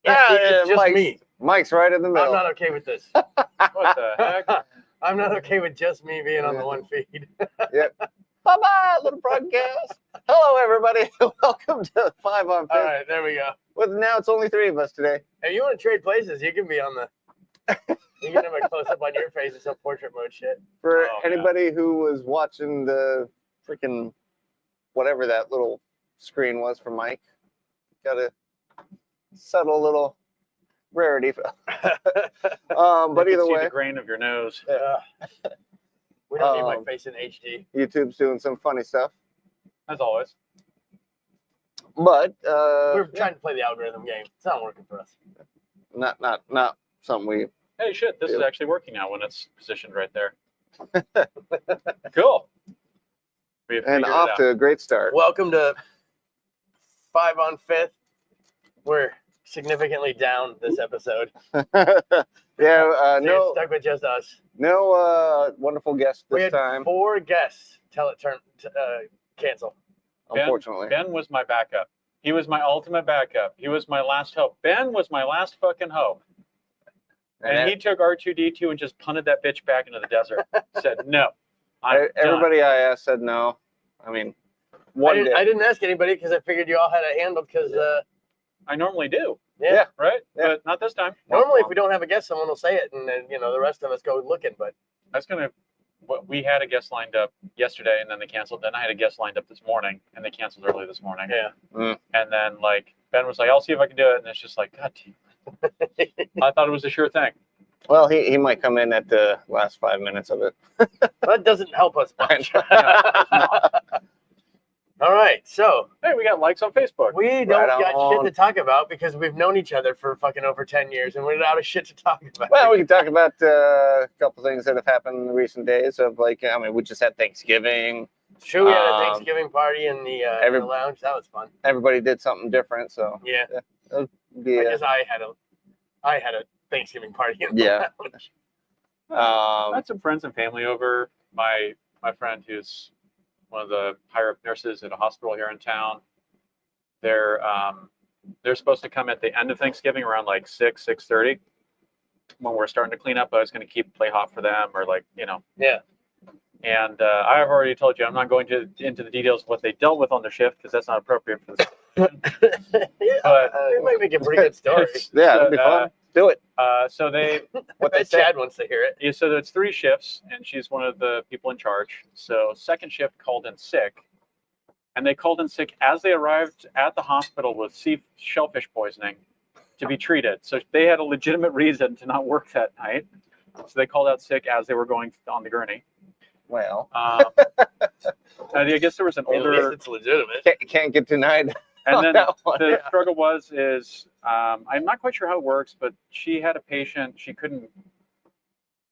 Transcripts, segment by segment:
It's just me. Mike's right in the middle. I'm not okay with this. What the heck? I'm not okay with just me being on the one feed. Yep. Bye-bye, little broadcast. Hello, everybody. Welcome to 5 on 5. All right, there we go. Well, now it's only 3 of us today. If you want to trade places, you can be on the... You can have a close-up on your face and some portrait mode shit. For anybody who was watching the freaking whatever that little screen was for Mike, got a subtle little rarity. But either way, the grain of your nose. We don't need my face in HD. YouTube's doing some funny stuff, As always. but We're trying to play the algorithm game. It's not working for us. not something we. Hey, shit, this is actually working now when it's positioned right there. Cool. And off to a great start. Welcome to 5 on 5th. We're significantly down this episode. Yeah, So no, you're stuck with just us. no wonderful guest We this had time, 4 guests till it turned cancel. unfortunately. Ben was my backup. He was my ultimate backup. He was my last hope. Ben was my last fucking hope. And he took R2-D2 and just punted that bitch back into the desert. Said, no. Everybody I asked said no. I mean, one day. I didn't ask anybody because I figured you all had it handled because I normally do. yeah. Right? Yeah. But not this time. Normally, if we don't have a guest, someone will say it, and then the rest of us go looking. But That's going to... We had a guest lined up yesterday, and then they canceled. Then I had a guest lined up this morning, and they canceled early this morning. yeah, And then, Ben was like, I'll see if I can do it. And it's just like, God damn. I thought it was a sure thing. Well, he might come in at the last 5 minutes of it. that doesn't help us much. All right, so Hey, we got likes on Facebook. we don't got shit to talk about because we've known each other for fucking over 10 years, and we're out of shit to talk about. Well, we can talk about a couple things that have happened in the recent days. Of we just had Thanksgiving. Sure, we had a Thanksgiving party in the lounge. That was fun. Everybody did something different, so Yeah, it'll I be, guess I had a Thanksgiving party in the Yeah. lounge. I had some friends and family over. My friend, who's one of the higher up nurses at a hospital here in town, they're supposed to come at the end of Thanksgiving around like 6:30 when we're starting to clean up. I was going to play hot for them, or Yeah. And I have already told you I'm not going into the details of what they dealt with on their shift because that's not appropriate for this. It might make a pretty good story. yeah, it'll be fun. Do it. So they What they Chad wants to hear it. Yeah, so it's 3 shifts, and she's one of the people in charge. So second shift called in sick, and they called in sick as they arrived at the hospital with shellfish poisoning to be treated. So they had a legitimate reason to not work that night. So they called out sick as they were going on the gurney. Well, I guess there was an At least older... it's legitimate. can't get denied. And then that one, the struggle is I'm not quite sure how it works, but she had a patient she couldn't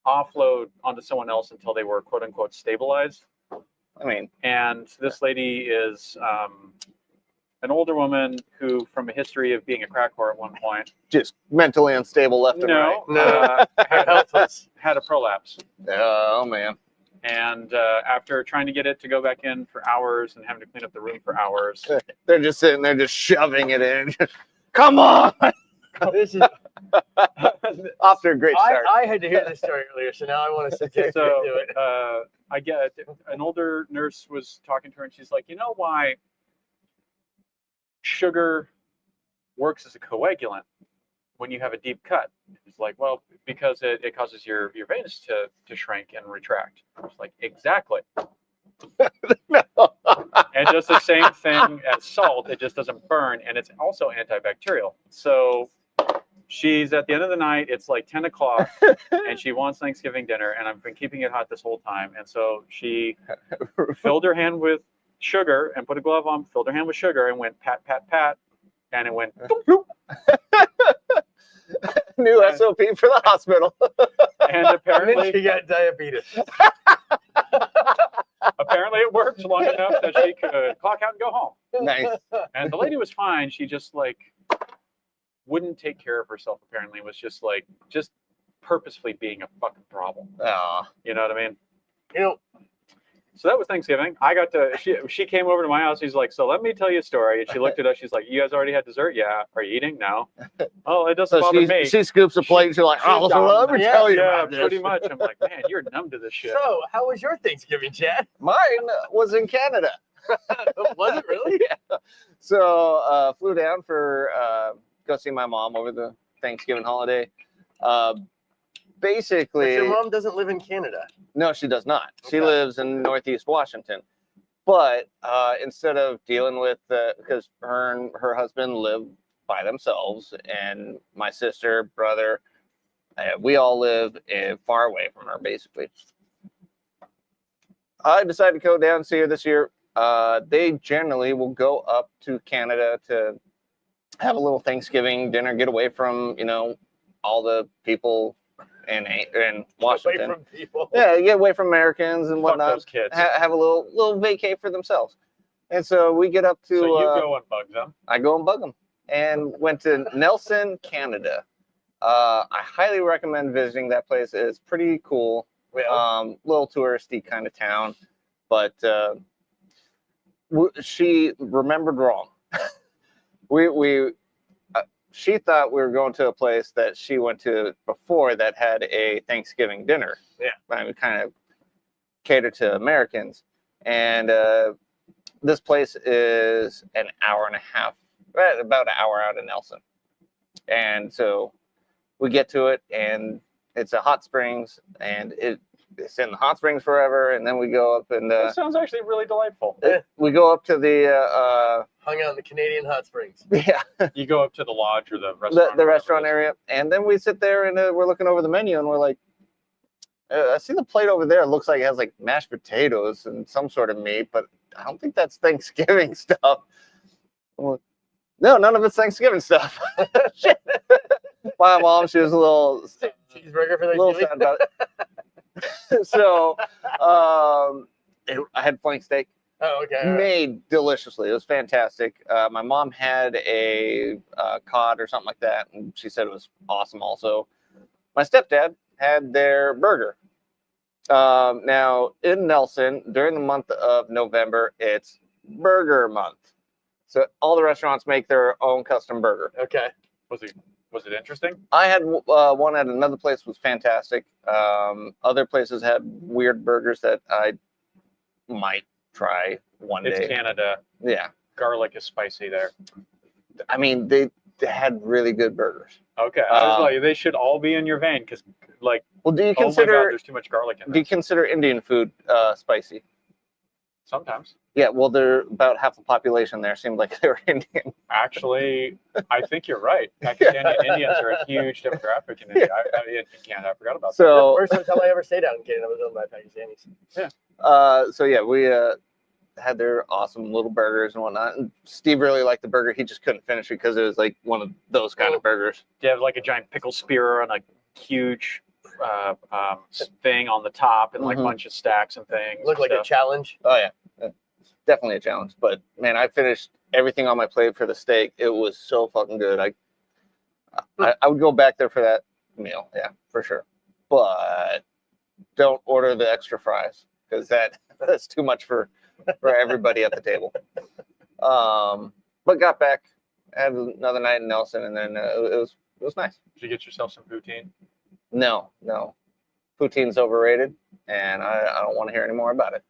offload onto someone else until they were quote unquote stabilized. I mean, And this lady is an older woman who, from a history of being a crack whore at one point, just mentally unstable left and right. had a prolapse. Oh man. And after trying to get it to go back in for hours and having to clean up the room for hours, They're just sitting there, just shoving it in. Come on! This is Off to a great start. I had to hear this story earlier, so now I want to subject you to it. I get an older nurse was talking to her, and she's like, you know why sugar works as a coagulant when you have a deep cut? It's like, well, because it causes your veins to shrink and retract. It's like, exactly. And just the same thing as salt, it just doesn't burn, and it's also antibacterial. So she's at the end of the night, it's like 10 o'clock, and she wants Thanksgiving dinner, and I've been keeping it hot this whole time. And so she filled her hand with sugar and put a glove on, filled her hand with sugar, and went pat, pat, pat, and it went bloop, New SOP for the hospital. and And then apparently she got diabetes. apparently it worked long enough that she could clock out and go home. Nice. And the lady was fine. She just like wouldn't take care of herself. Apparently, was just purposefully being a fucking problem. Aw. You know what I mean? You know, So that was Thanksgiving. I got to she came over to my house. She's like, so let me tell you a story. And she looked at us. She's like, you guys already had dessert? Yeah. Are you eating? No. Oh, it doesn't So bother me. she scoops a plate and she's like, oh, so let me Yeah, tell you Yeah, about this. pretty much. I'm like, man, you're numb to this shit. so how was your Thanksgiving, Chad? Mine was in Canada. Was it really? Yeah. So flew down for go see my mom over the Thanksgiving holiday. But Basically, your mom doesn't live in Canada. no, she does not. She Okay. lives in Northeast Washington. But instead of dealing with because her and her husband live by themselves, and my sister, brother, we all live far away from her, basically. I decided to go down and see her this year. They generally will go up to Canada to have a little Thanksgiving dinner, get away from, all the people in Washington. Away from people. Yeah, get away from Americans and Fuck whatnot. those kids. Have a little vacay for themselves. And so we get up to. So you go and bug them. I go and bug them, and went to Nelson, Canada. I highly recommend visiting that place. It's pretty cool. Well, Little touristy kind of town, but she remembered wrong. She thought we were going to a place that she went to before that had a Thanksgiving dinner. Yeah. I mean, kind of cater to Americans. And this place is an hour and a half, about an hour out of Nelson. And so we get to it, and it's a hot springs, and it's in the hot springs forever. And then we go up and That sounds actually really delightful. we go up to the hung out in the Canadian hot springs. yeah. You go up to the lodge or the restaurant. the or restaurant whatever it area, and then we sit there and we're looking over the menu, and we're like, I see the plate over there. It looks like it has like mashed potatoes and some sort of meat, but I don't think that's Thanksgiving stuff. Well, no, none of it's Thanksgiving stuff. Shit. My mom, she was a little Cheeseburger for little Thanksgiving. sad about it. So I had flank steak. Oh, okay. all right. Made deliciously. It was fantastic. My mom had a cod or something like that, and she said it was awesome also. My stepdad had their burger. Now, in Nelson, during the month of November, it's burger month. So all the restaurants make their own custom burger. Okay. Was it interesting? I had one at another place was fantastic. Other places had weird burgers that I might try one It's day. Canada. Yeah. Garlic is spicy there. I mean, they had really good burgers. Okay, I was like, they should all be in your vein because, like, Well, do you oh my god, consider there's too much garlic in do you this. consider Indian food spicy? Sometimes, Yeah, well, they're about half the population there seemed like they were Indian. actually, I think you're right. Pakistani Indians are a huge demographic in India. In Canada, I forgot about that. So, First hotel I ever stayed out in Canada was owned by Pakistanis. so yeah, we had their awesome little burgers and whatnot. And Steve really liked the burger. He just couldn't finish it because it was like one of those kind of burgers. You have like a giant pickle spear and a huge thing on the top and like a Mhm. bunch of stacks and things. Looked like a stuff. challenge. Oh yeah, definitely a challenge. But man, I finished everything on my plate for the steak. It was so fucking good. I would go back there for that meal. Yeah, for sure. But don't order the extra fries because that's too much for everybody at the table. But got back, had another night in Nelson, and then it was nice. Did you get yourself some poutine? No, poutine's overrated, and I don't want to hear any more about it.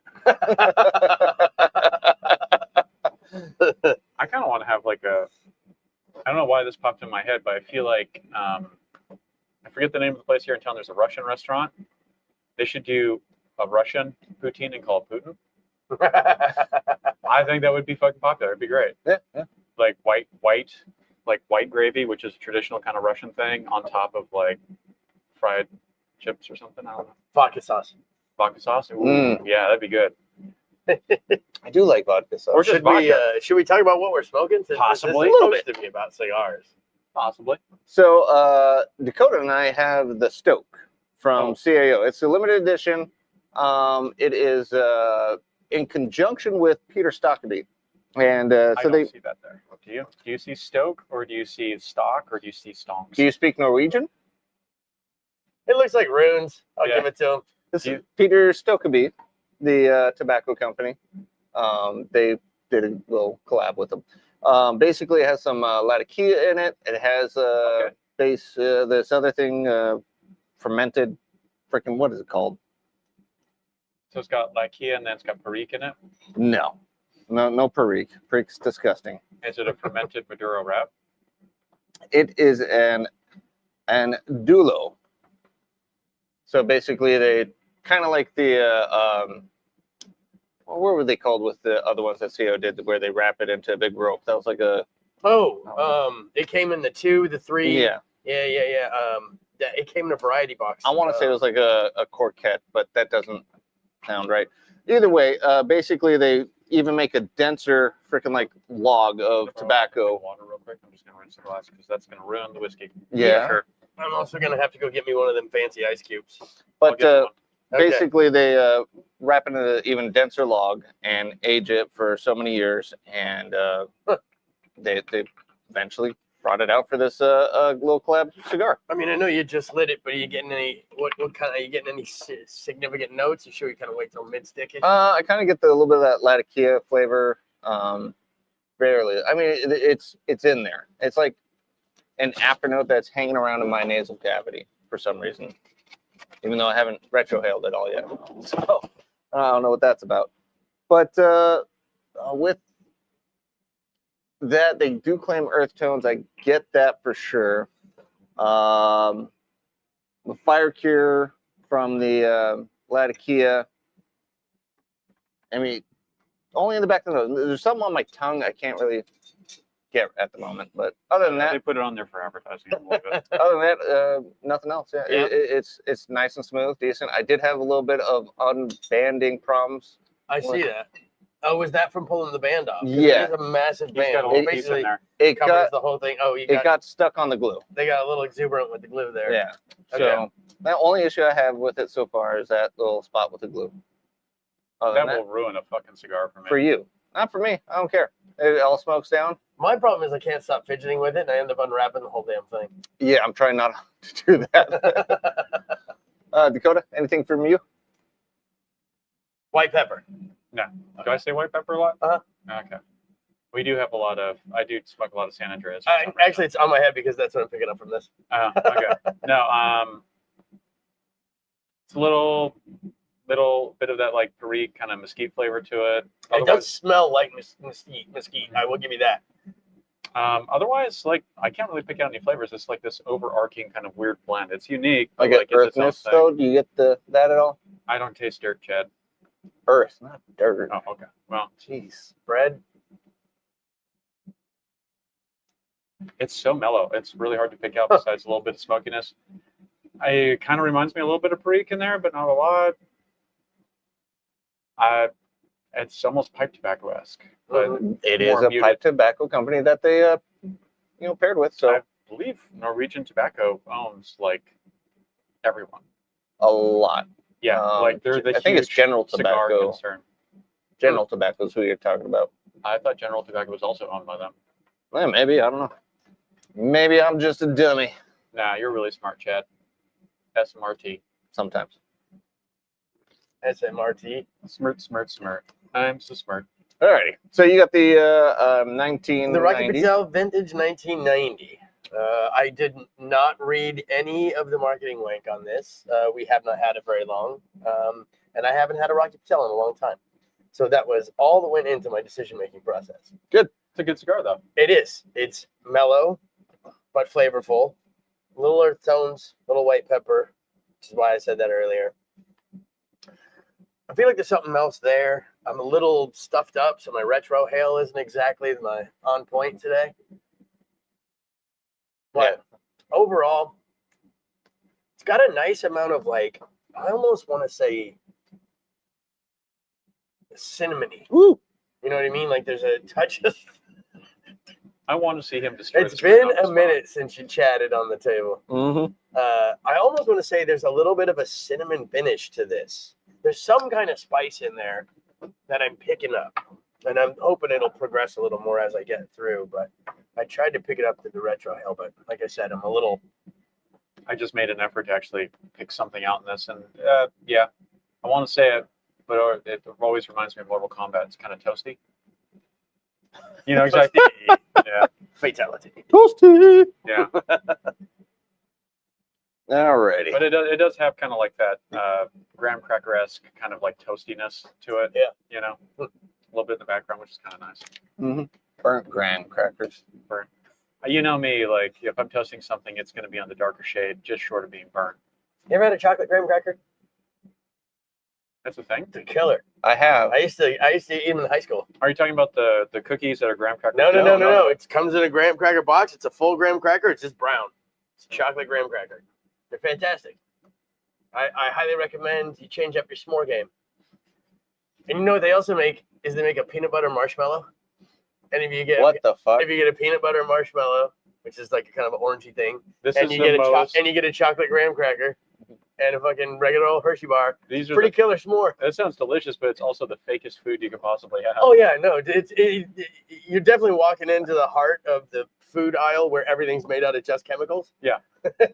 I kind of want to have like I don't know why this popped in my head, but I feel like I forget the name of the place here in town. There's a Russian restaurant. They should do a Russian poutine and call it Putin. I think that would be fucking popular. It'd be great. Yeah. Like white gravy, which is a traditional kind of Russian thing, on top of like fried chips or something. I don't know. Vodka sauce. Vodka sauce. Ooh, Mm. yeah, that'd be good. I do like vodka sauce. Or just vodka. Should we talk about what we're smoking? Since Possibly. This is A little supposed to be about cigars. Possibly. So Dakota and I have the Stoke from Oh. CAO. It's a limited edition. It is in conjunction with Peter Stockeby. And I so don't they see that there. Do you? Do you see Stoke, or do you see Stock, or do you see Stonks? do you speak Norwegian? It looks like runes. I'll Yeah. give it to him. This Do is Peter Stockeby, the tobacco company. They did a little collab with them. Basically, it has some Latakia in it. It has Okay. base this other thing, fermented. Freaking what is it called? So it's got Lakia and then it's got Perique in it. No Perique. Perique's disgusting. Is it a fermented Maduro wrap? It is an dulo. So basically, they kind of like the what were they called with the other ones that CO did, where they wrap it into a big rope? That was like a It came in the 2, the 3. yeah. It came in a variety box. I want to say it was like a corquette, but that doesn't sound right. Either way, basically they even make a denser freaking like log of tobacco. Water real quick. I'm just gonna rinse the glass because that's gonna ruin the whiskey. Yeah. Sure. I'm also gonna have to go get me one of them fancy ice cubes. I'll But get you one. Okay. basically they wrap it in an even denser log and age it for so many years, and they eventually brought it out for this little collab cigar. I mean, I know you just lit it, but are you getting any? What kind? Are you getting any significant notes? Or should we kind of wait till mid sticky? I kind of get a little bit of that Latakia flavor. Rarely. I mean, it's in there. It's like an afternote that's hanging around in my nasal cavity for some reason, even though I haven't retrohaled it all yet. So I don't know what that's about. But with that, they do claim earth tones. I get that for sure. The fire cure from the Latakia. I mean, only in the back of the nose. There's something on my tongue I can't really get at the moment. But other than that, They put it on there for advertising. A little bit. other than that, nothing else. Yeah, Yeah. It's nice and smooth, decent. I did have a little bit of unbanding problems. I see that. Oh, was that from pulling the band off? 'Cause Yeah. it is a massive He's band. got a It little piece in basically there. It covers got the whole thing. Oh, it got stuck on the glue. they got a little exuberant with the glue there. Yeah. Okay. So the only issue I have with it so far is that little spot with the glue. Other That than will ruin a fucking cigar for me. for you, not for me. I don't care. It all smokes down. My problem is I can't stop fidgeting with it, and I end up unwrapping the whole damn thing. Yeah, I'm trying not to do that. Dakota, anything from you? White pepper. Do I say white pepper a lot? Uh-huh. Okay. We do have a lot of. I do smoke a lot of San Andreas. Actually, it's on my head because that's what I'm picking up from this. Okay. No. It's a little bit of that like Perique kind of mesquite flavor to it. It does smell like mesquite. I will give you that. Otherwise, like I can't really pick out any flavors. It's like this overarching kind of weird blend. It's unique. But, Like it's its own earthness thing. though. Do you get that at all? I don't taste dirt, Chad. Earth, not dirt. Oh, okay. Well, Jeez. Bread. it's so mellow. It's really hard to pick out besides a little bit of smokiness. It kind of reminds me a little bit of Perique in there, but not a lot. It's almost pipe tobacco-esque, but It is more a muted. pipe tobacco company that they paired with. So I believe Norwegian Tobacco owns like everyone. a lot. Yeah, like they're the I think it's huge General cigar Tobacco. concern. General Tobacco is who you're talking about. I thought General Tobacco was also owned by them. Well, maybe I don't know. Maybe I'm just a dummy Nah, you're really smart, Chad. SMRT. sometimes. SMRT. Smirt. I'm so smart. Alrighty. So you got the 1990. The Rocky Patel Vintage 1990. I did not read any of the marketing wank on this. We have not had it very long. And I haven't had a Rocky Patel in a long time. So that was all that went into my decision-making process. It's a good cigar, though. It is. It's mellow, but flavorful. Little earth tones, little white pepper, which is why I said that earlier. I feel like there's something else there. I'm a little stuffed up, so my retro hail isn't exactly my on point today. But overall, it's got a nice amount of like, I almost want to say cinnamony. Woo! You know what I mean? Like there's a touch of. I want to see him destroy. It's this been ring on the a spot. minute since you chatted on the table. Mm-hmm. I almost want to say there's a little bit of a cinnamon finish to this. There's some kind of spice in there that I'm picking up, and I'm hoping it'll progress a little more as I get through. But I tried to pick it up to the retro hill, but like I said, I'm a little. I just made an effort to actually pick something out in this, and yeah, I want to say it, but it always reminds me of Mortal Kombat. It's kind of toasty. You know exactly. Yeah, Fatality. Toasty. yeah. Alrighty. But it does have kind of like that graham cracker-esque kind of like toastiness to it. Yeah. You know, a little bit in the background, which is kind of nice. Mm-hmm. Burnt graham crackers. Burnt. You know me, like if I'm toasting something, it's going to be on the darker shade, just short of being burnt. You ever had a chocolate graham cracker? That's the thing. It's a killer. I have. I used to eat them in high school. Are you talking about the cookies that are graham cracker? No. It comes in a graham cracker box. It's a full graham cracker. It's just brown. It's a chocolate graham cracker. They're fantastic. I highly recommend you change up your s'more game. And you know what they also make is they make a peanut butter marshmallow. And if you get What the fuck? if you get a peanut butter marshmallow, which is like a kind of an orangey thing, This and is you the get most. and you get a chocolate graham cracker and a fucking regular old Hershey bar, These are pretty killer s'more. That sounds delicious, but it's also the fakest food you could possibly have. Oh yeah, no, you're definitely walking into the heart of the food aisle where everything's made out of just chemicals. Yeah.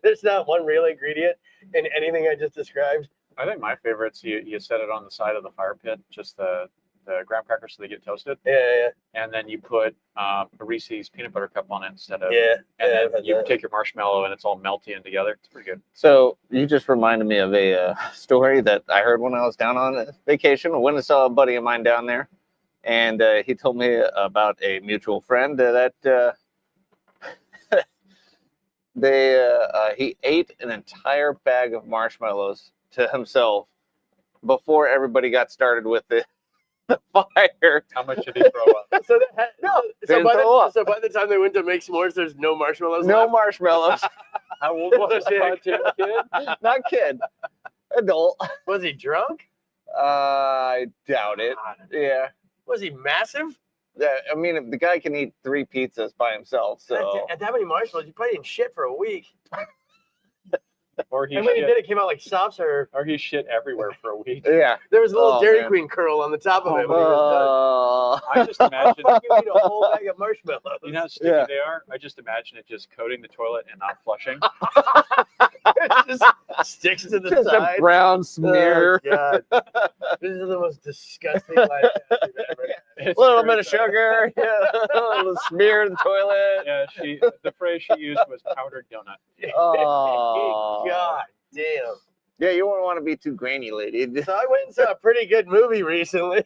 There's not one real ingredient in anything I just described. I think my favorites, you set it on the side of the fire pit, just the graham crackers so they get toasted, Yeah, and then you put a Reese's peanut butter cup on it instead of, yeah. and I've then had you that. take your marshmallow and it's all melty and together. It's pretty good. So you just reminded me of a story that I heard when I was down on a vacation. I went and saw a buddy of mine down there, and he told me about a mutual friend that he ate an entire bag of marshmallows to himself before everybody got started with the fire. How much did he throw up? So Didn't throw up. by the time they went to make s'mores, there's no marshmallows No left. marshmallows. How old was Sick. the kid? Not kid. Adult. Was he drunk? I doubt it. God. Yeah. Was he massive? Yeah, I mean, if the guy can eat 3 pizzas by himself, so At that many marshmallows, you probably didn't shit for a week. Or he And when he shit, did, it came out like soft serve. or he shit everywhere for a week. yeah. There was a little Oh, Dairy man. Queen curl on the top of it when he was I just imagine, done. You eat a whole bag of marshmallows. you know how sticky Yeah. they are? I just imagine it just coating the toilet and not flushing. It just sticks to the Just side. a brown smear. Oh, God. This is the most disgusting life I've ever had. It's A little true. bit of sugar. Yeah. A little smear in the toilet. Yeah, the phrase she used was powdered donut. Oh. God damn. Yeah, you wouldn't want to be too grainy, lady. So I went and saw a pretty good movie recently.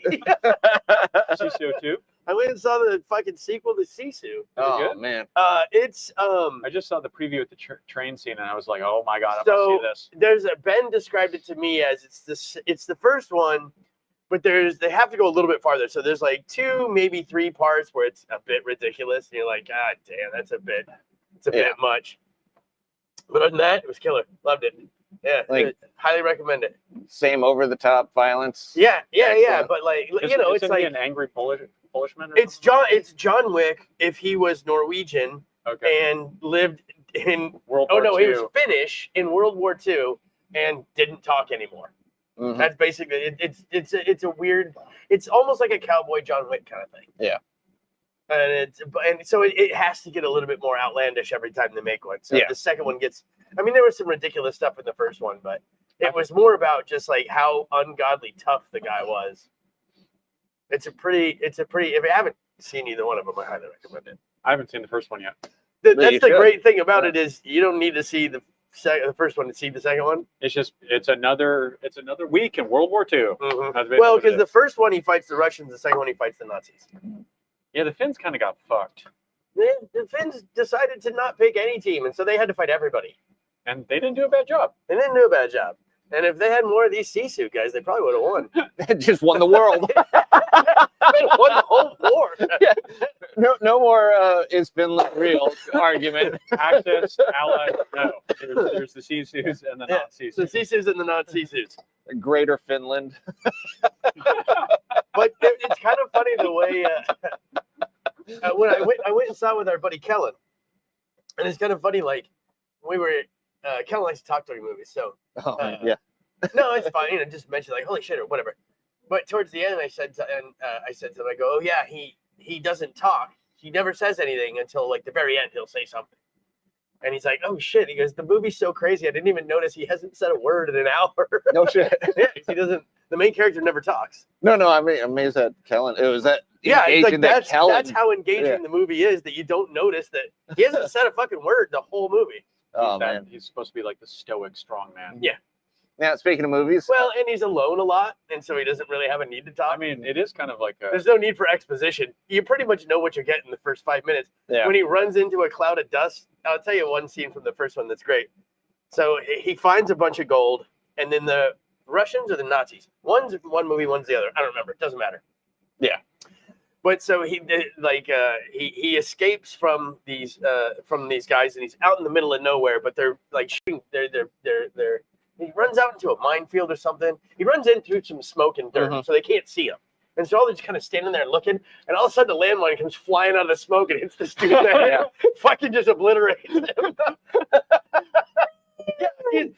Sisu too. I went and saw the fucking sequel to Sisu. Oh, good? man. It's I just saw the preview at the train scene and I was like, oh my god, I'm So- gonna see this. Ben described it to me as it's the first one, but they have to go a little bit farther. So there's like 2, maybe 3 parts where it's a bit ridiculous, and you're like, God damn, it's a bit much. But other than that, it was killer. Loved it. Yeah, Like- highly recommend it. Same over-the-top violence. Yeah. Excellent. But like Isn't it's he like an angry Polishman. Or it's something? It's John Wick if he was Norwegian Okay. and lived in. World Oh War no, II. he was Finnish in World War II and didn't talk anymore. Mhm. That's basically it's a weird. It's almost like a cowboy John Wick kind of thing. Yeah. And so it has to get a little bit more outlandish every time they make one. So Yeah. the second one gets. I mean, there was some ridiculous stuff in the first one, but it was more about just like how ungodly tough the guy was. It's a pretty. If you haven't seen either one of them, I highly recommend it. I haven't seen the first one yet. you That's the should. great thing about it is you don't need to see the first one to see the second one. It's another week in World War II. Mhm. That's basically Well, what it because the is. first one he fights the Russians, the second one he fights the Nazis. Yeah, the Finns kind of got fucked, The Finns decided to not pick any team, and so they had to fight everybody. and they didn't do a bad job. They didn't do a bad job. And if they had more of these Sisu guys, they probably would have won. Just won the world. They won the whole war. No more is Finland real argument. Axis, Allied, no. There's the Sisus and the Yeah, not Sisus. So Sisus and the not Sisus. Greater Finland. But it's kind of funny the way when I went and saw it with our buddy Kellen, and it's kind of funny. Like we were, Kellen likes to talk during movies, so Yeah. no, it's fine. You know, just mention like holy shit or whatever. But towards the end, I said to him, I go, oh yeah, he doesn't talk. He never says anything until like the very end. He'll say something. And he's like, oh shit. He goes, the movie's so crazy. I didn't even notice he hasn't said a word in an hour. No shit. Yeah, 'cause he doesn't. The main character never talks. No, I'm amazed at Kellen. It was that. Yeah, it's like engaging that Kellen. that's how engaging the movie is. That you don't notice that he hasn't said a fucking word the whole movie. Oh man. He's supposed to be like the stoic strong man. Yeah. Now speaking of movies, Well, and he's alone a lot, and so he doesn't really have a need to talk. I mean, it is kind of like a. There's no need for exposition. You pretty much know what you're getting in the first 5 minutes. yeah. When he runs into a cloud of dust, I'll tell you one scene from the first one that's great. So he finds a bunch of gold, and then the Russians or the Nazis. One's one movie, one's the other. I don't remember. It doesn't matter. Yeah. But so he escapes from these guys, and he's out in the middle of nowhere. But they're like shooting. They're he runs out into a minefield or something. He runs into some smoke and dirt, so they can't see him. And so all they're just kind of standing there looking, and all of a sudden the landmine comes flying out of the smoke and hits this dude in the head. Fucking just obliterates him.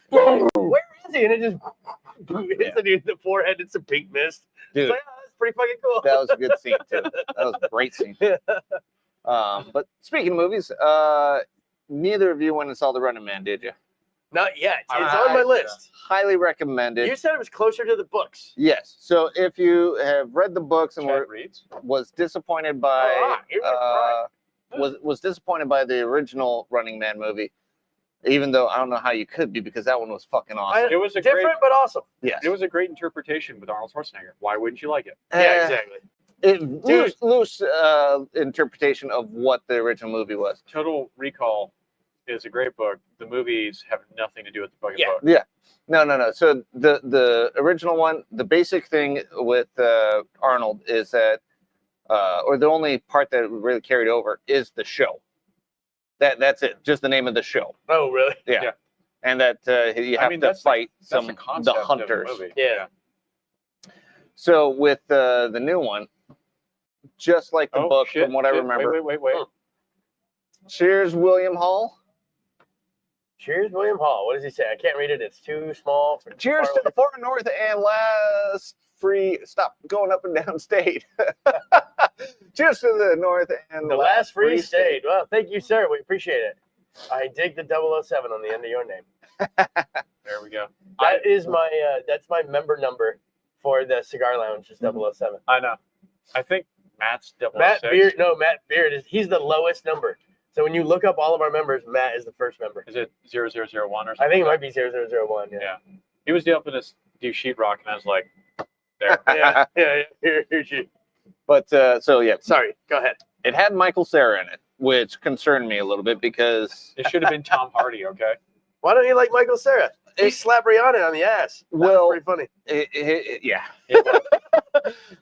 Where is he? And it just hits the dude in the forehead. It's a pink mist. Dude, It's like, oh, that's pretty fucking cool. that was a good scene too. That was a great scene. But speaking of movies, neither of you went and saw The Running Man, did you? Not yet. It's on my list. Highly recommended. You said it was closer to the books. Yes. So if you have read the books and Chad reads. was disappointed by was disappointed by the original Running Man movie, even though I don't know how you could be because that one was fucking awesome. It was a Different great. but awesome. Yes. It was a great interpretation with Arnold Schwarzenegger. Why wouldn't you like it? Yeah, exactly. Loose interpretation of what the original movie was. Total Recall is a great book. The movies have nothing to do with the fucking book. Yeah. No. So the original one, the basic thing with Arnold is that, or the only part that really carried over is the show. That's it. Just the name of the show. Oh, really? Yeah. Yeah. And that you have to fight That's the concept of hunters. movie. Yeah. So with the new one, just like the book, shit. from what I remember. Wait. Cheers, William Hall. Cheers, William Hall. What does he say? I can't read it. It's too small. Cheers to the far north and last free. Stop going up and down state. Cheers to the north and the last free state. Well, thank you, sir. We appreciate it. I dig the 007 on the end of your name. There we go. That is my that's my member number for the Cigar Lounge. Is 007. I know. I think Matt's 006. Matt Beard is he's the lowest number. So when you look up all of our members, Matt is the first member. Is it 0001 or something? I think it might be 0001. Yeah. He was helping us do sheetrock, and I was like, there. yeah. Here's you. But so yeah, Sorry. Go ahead. it had Michael Cera in it, which concerned me a little bit because It should have been Tom Hardy, okay? Why don't you like Michael Cera? He slapped Rihanna on the ass. That Well, was pretty funny. yeah, It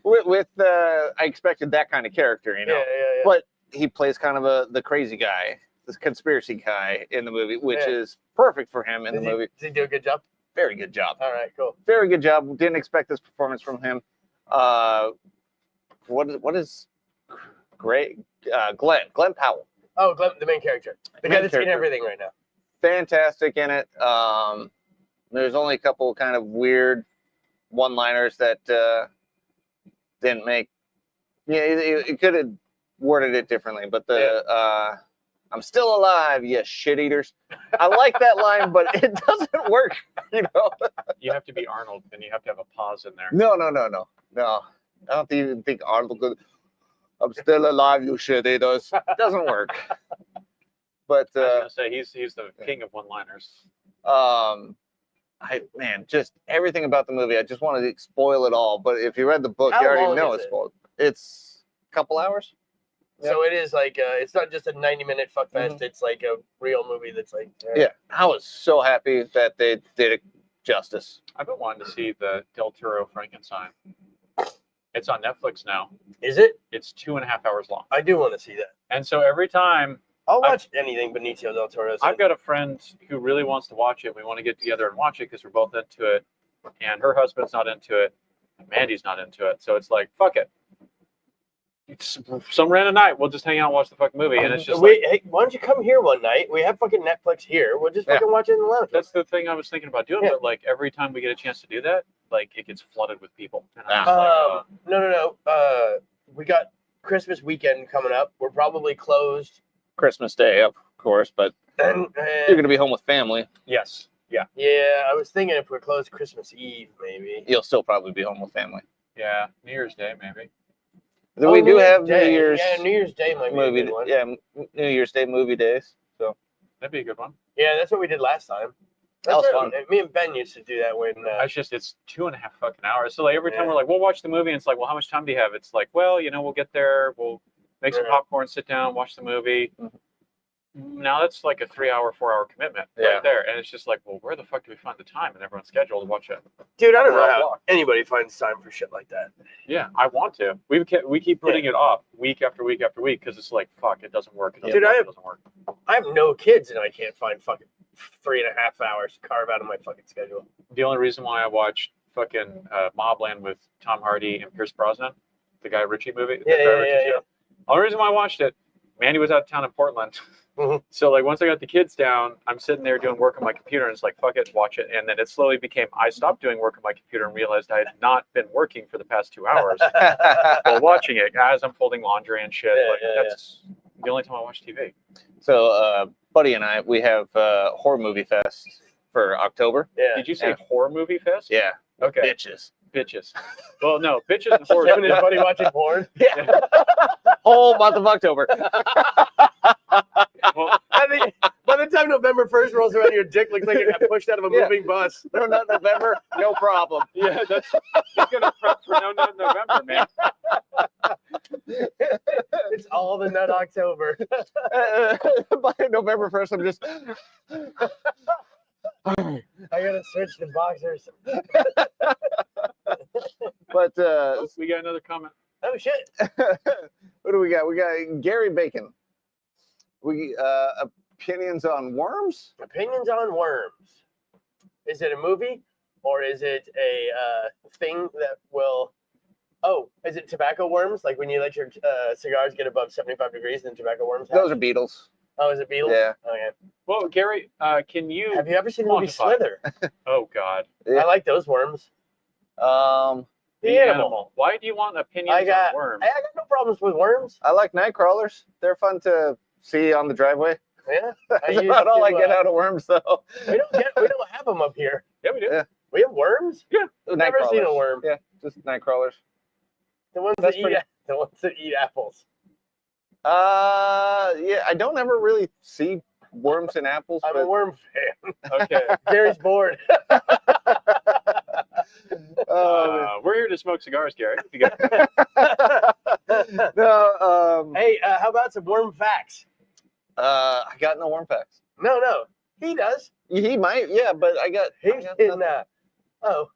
was. with I expected that kind of character, you know. Yeah. But he plays kind of the crazy guy, this conspiracy guy in the movie, which Yeah. is perfect for him in the movie. Did he do a good job? Very good job. All right, cool. Very good job. Didn't expect this performance from him. What is great? Glenn Powell. Oh, Glenn, the main character. The guy Main that's in character. everything right now. Fantastic in it. There's only a couple kind of weird one-liners that didn't make. Yeah, it could have worded it differently, but "I'm still alive, you shit eaters." I like that line, but it doesn't work. You know. You have to be Arnold, and you have to have a pause in there. No. I don't even think Arnold could. "I'm still alive, you shit eaters." It doesn't work. But I was gonna say he's the king of one-liners. just everything about the movie. I just wanted to spoil it all. But if you read the book, How you already long know is it's it? spoiled. It's a couple hours. So it is like it's not just a 90-minute fuck fest. It's like a real movie that's like Yeah, I was so happy that they did it justice. I've been wanting to see the Del Toro Frankenstein. It's on Netflix now. Is it? It's 2.5 hours long. I do want to see that. And so every time I'll watch anything Benicio del Toro's. I've got a friend who really wants to watch it, we want to get together and watch it because we're both into it. and her husband's not into it, and Mandy's not into it. So it's like, fuck it. It's some random night, we'll just hang out and watch the fucking movie, and it's just like, hey, why don't you come here one night? We have fucking Netflix here. We'll just fucking watch it in the lounge. that's the thing I was thinking about doing. Yeah. But like every time we get a chance to do that, like it gets flooded with people. And I'm Ah. just like, No. We got Christmas weekend coming up. We're probably closed. Christmas Day, of course, but And, you're gonna be home with family. yes, yeah, yeah, I was thinking if we're closed Christmas Eve, maybe. You'll still probably be home with family. yeah. New Year's Day maybe. Then we do have Day. New Year's Yeah, New Year's Day might be a movie. good one. Yeah, New Year's Day movie days. So That'd be a good one. Yeah, that's what we did last time. That was That's fun. it. Me and Ben used to do that when. It's 2.5 fucking hours. So like every time Yeah. we're like, we'll watch the movie, and it's like, well, how much time do you have? It's like, well, we'll get there, we'll make some Yeah. popcorn, sit down, watch the movie. Mhm. Now that's like a 3 hour, 4 hour commitment Yeah. right there, and it's just like, well, where the fuck do we find the time in everyone's schedule to watch it? Dude, I don't know Rob how Block. anybody finds time for shit like that. Yeah, I want to. We keep putting it off week after week after week because it's like, fuck, it doesn't work. It doesn't Dude, work. I It have- doesn't work. I have no kids, and I can't find fucking 3.5 hours to carve out of my fucking schedule. The only reason why I watched fucking Mobland with Tom Hardy and Pierce Brosnan, the Guy Ritchie movie, the Guy Ritchie show. Only reason why I watched it, Mandy was out of town in Portland. Mhm. So like once I got the kids down, I'm sitting there doing work on my computer, and it's like, fuck it, watch it. And then it slowly became, I stopped doing work on my computer and realized I had not been working for the past 2 hours while watching it as I'm folding laundry and shit. Yeah, Like yeah, that's the only time I watch TV. So, Buddy and I, we have Horror Movie Fest for October. Yeah. Did you say Yeah. horror movie fest? Yeah. Okay. Bitches. Bitches. Well, no, bitches and horror. Kevin and his buddy watching porn. Yeah. Whole month of October. Well, By the time November 1st rolls around, your dick looks like it got pushed out of a Yeah. moving bus. No, not November. No problem. yeah, that's gonna prep for no November, man. It's all the nut October. By November 1st, I'm just. I gotta switch to boxers. But Oh, we got another comment. Oh shit! what do we got? We got Gary Bacon. We opinions on worms. Opinions on worms. Is it a movie or is it a thing that will? Oh, is it tobacco worms? Like when you let your cigars get above 75 degrees, then tobacco worms. Those are beetles. Oh, is it beetles? Yeah. Okay. Well, Gary, can you? Have you ever seen the movie Quantify. Slither? Oh God. Yeah. I like those worms. The animal. Why do you want opinions I got on worms? I got no problems with worms. I like night crawlers. They're fun to see on the driveway. Yeah. That's used about all to, I get out of worms, though. We don't have them up here. Yeah, we do. Yeah. We have worms. Night Never seen a crawlers. worm. Yeah, just night crawlers. The ones That's that pretty- eat the ones that eat apples. Yeah, I don't ever really see worms and apples. I'm but a worm fan. Okay. Gary's bored. We're here to smoke cigars, Gary. If you got- no, Hey, how about some worm facts? I got no worm facts. No, he does. He might, yeah, but I got. He's in that. Oh.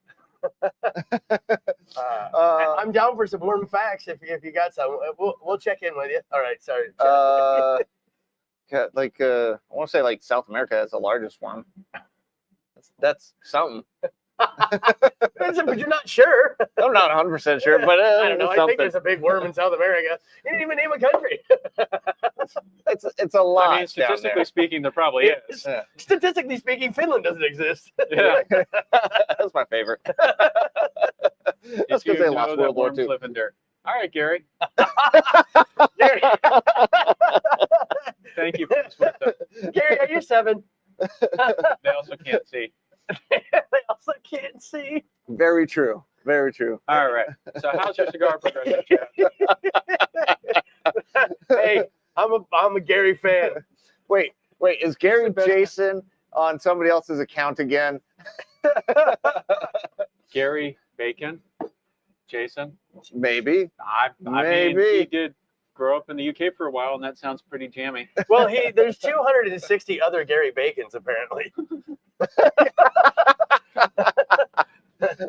I'm down for some worm facts if you got some. We'll check in with you. All right, sorry. Got like I want to say like South America has the largest worm. That's something. But you're not sure. I'm not 100% sure, but I don't know. I think something. there's a big worm in South America. You didn't even name a country. It's a lot. I mean, statistically speaking, there probably is. Yeah. Statistically speaking, Finland doesn't exist. Yeah. That's my favorite. If That's you because they know lost that World War worms II. live in dirt. All right, Gary. Gary, Thank you for this one. Gary, are you 7? They also can't see. They also can't see. Very true. Very true. All right. So how's your cigar progression, Chad? Hey, I'm a Gary fan. Wait, is Gary the best- Jason on somebody else's account again? Gary Bacon, Jason. Maybe. I mean, Maybe. he did grow up in the UK for a while, and that sounds pretty jammy. Well, there's 260 other Gary Bacons apparently.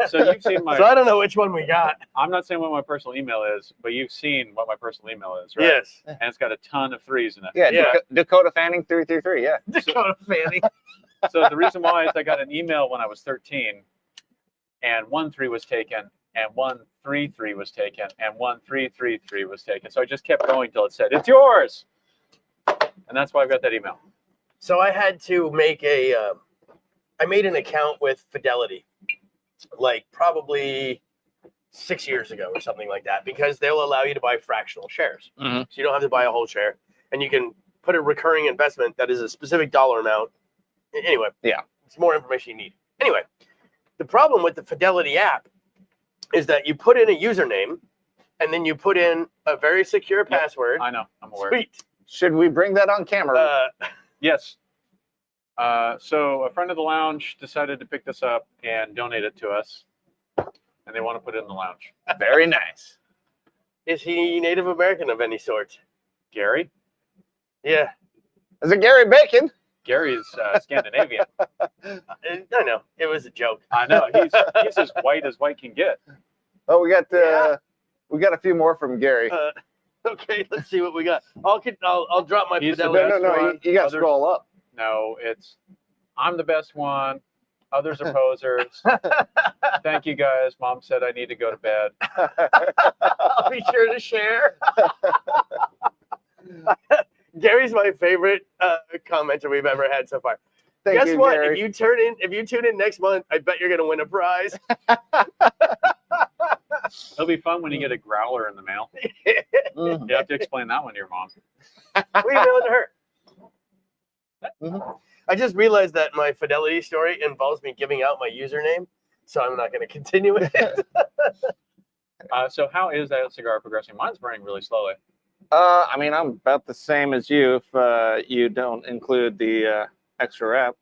So you've seen my. So I don't know which one we got. I'm not saying what my personal email is, but you've seen what my personal email is, right? Yes. And it's got a ton of 3s in it. Yeah, Yeah. Dakota Fanning 333. Yeah. Dakota Fanning. So the reason why is I got an email when I was 13 and 1-3 was taken, and 1-3-3 was taken, and 1-3-3-3 was taken. So I just kept going till it said, "It's yours," and that's why I've got that email. So I had to make I made an account with Fidelity, like probably 6 years ago or something like that, because they'll allow you to buy fractional shares. Mhm. So you don't have to buy a whole share, and you can put a recurring investment that is a specific dollar amount. Anyway, Yeah. it's more information you need. Anyway, the problem with the Fidelity app is that you put in a username, and then you put in a very secure password. I know, I'm aware. Sweet. Should we bring that on camera? Yes. So a friend of the lounge decided to pick this up and donate it to us, and they want to put it in the lounge. Very nice. Is he Native American of any sort? Gary? Yeah, Is it Gary Bacon? Gary's Scandinavian. I know. It was a joke. I know, he's as white can get. Oh, we got Yeah. we got a few more from Gary. Okay, let's see what we got. I'll drop my He's the Fidelity. best no, one. you got to Others- scroll up. No, it's I'm the best one. Others are posers. Thank you guys. Mom said I need to go to bed. I'll be sure to share. Gary's my favorite commenter we've ever had so far. Thank Guess you, what? Gary. If you tune in next month, I bet you're gonna win a prize. It'll be fun when you get a growler in the mail. Mhm. You have to explain that one to your mom. We email it to her. Mhm. I just realized that my Fidelity story involves me giving out my username, so I'm not going to continue with it. So how is that cigar progressing? Mine's burning really slowly. I mean, I'm about the same as you if you don't include the extra wrap.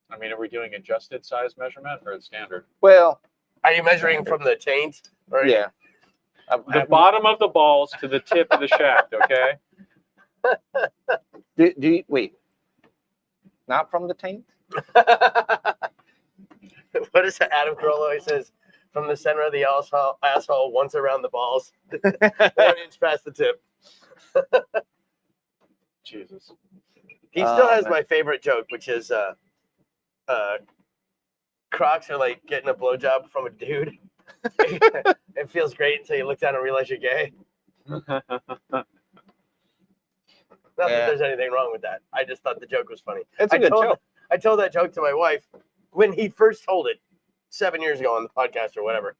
I mean, are we doing adjusted size measurement or standard? Well, Are you measuring from the taint? Or yeah. The bottom of the balls to the tip of the shaft, okay? Do you, wait. Not from the taint? What is that? Adam Carolla always says, from the center of the asshole once around the balls, 1 inch past the tip. Jesus. He still has man. my favorite joke, which is Crocs are like getting a blowjob from a dude. It feels great until you look down and realize you're gay. Not that Yeah. there's anything wrong with that. I just thought the joke was funny. It's a good joke. I told that joke to my wife when he first told it 7 years ago on the podcast or whatever.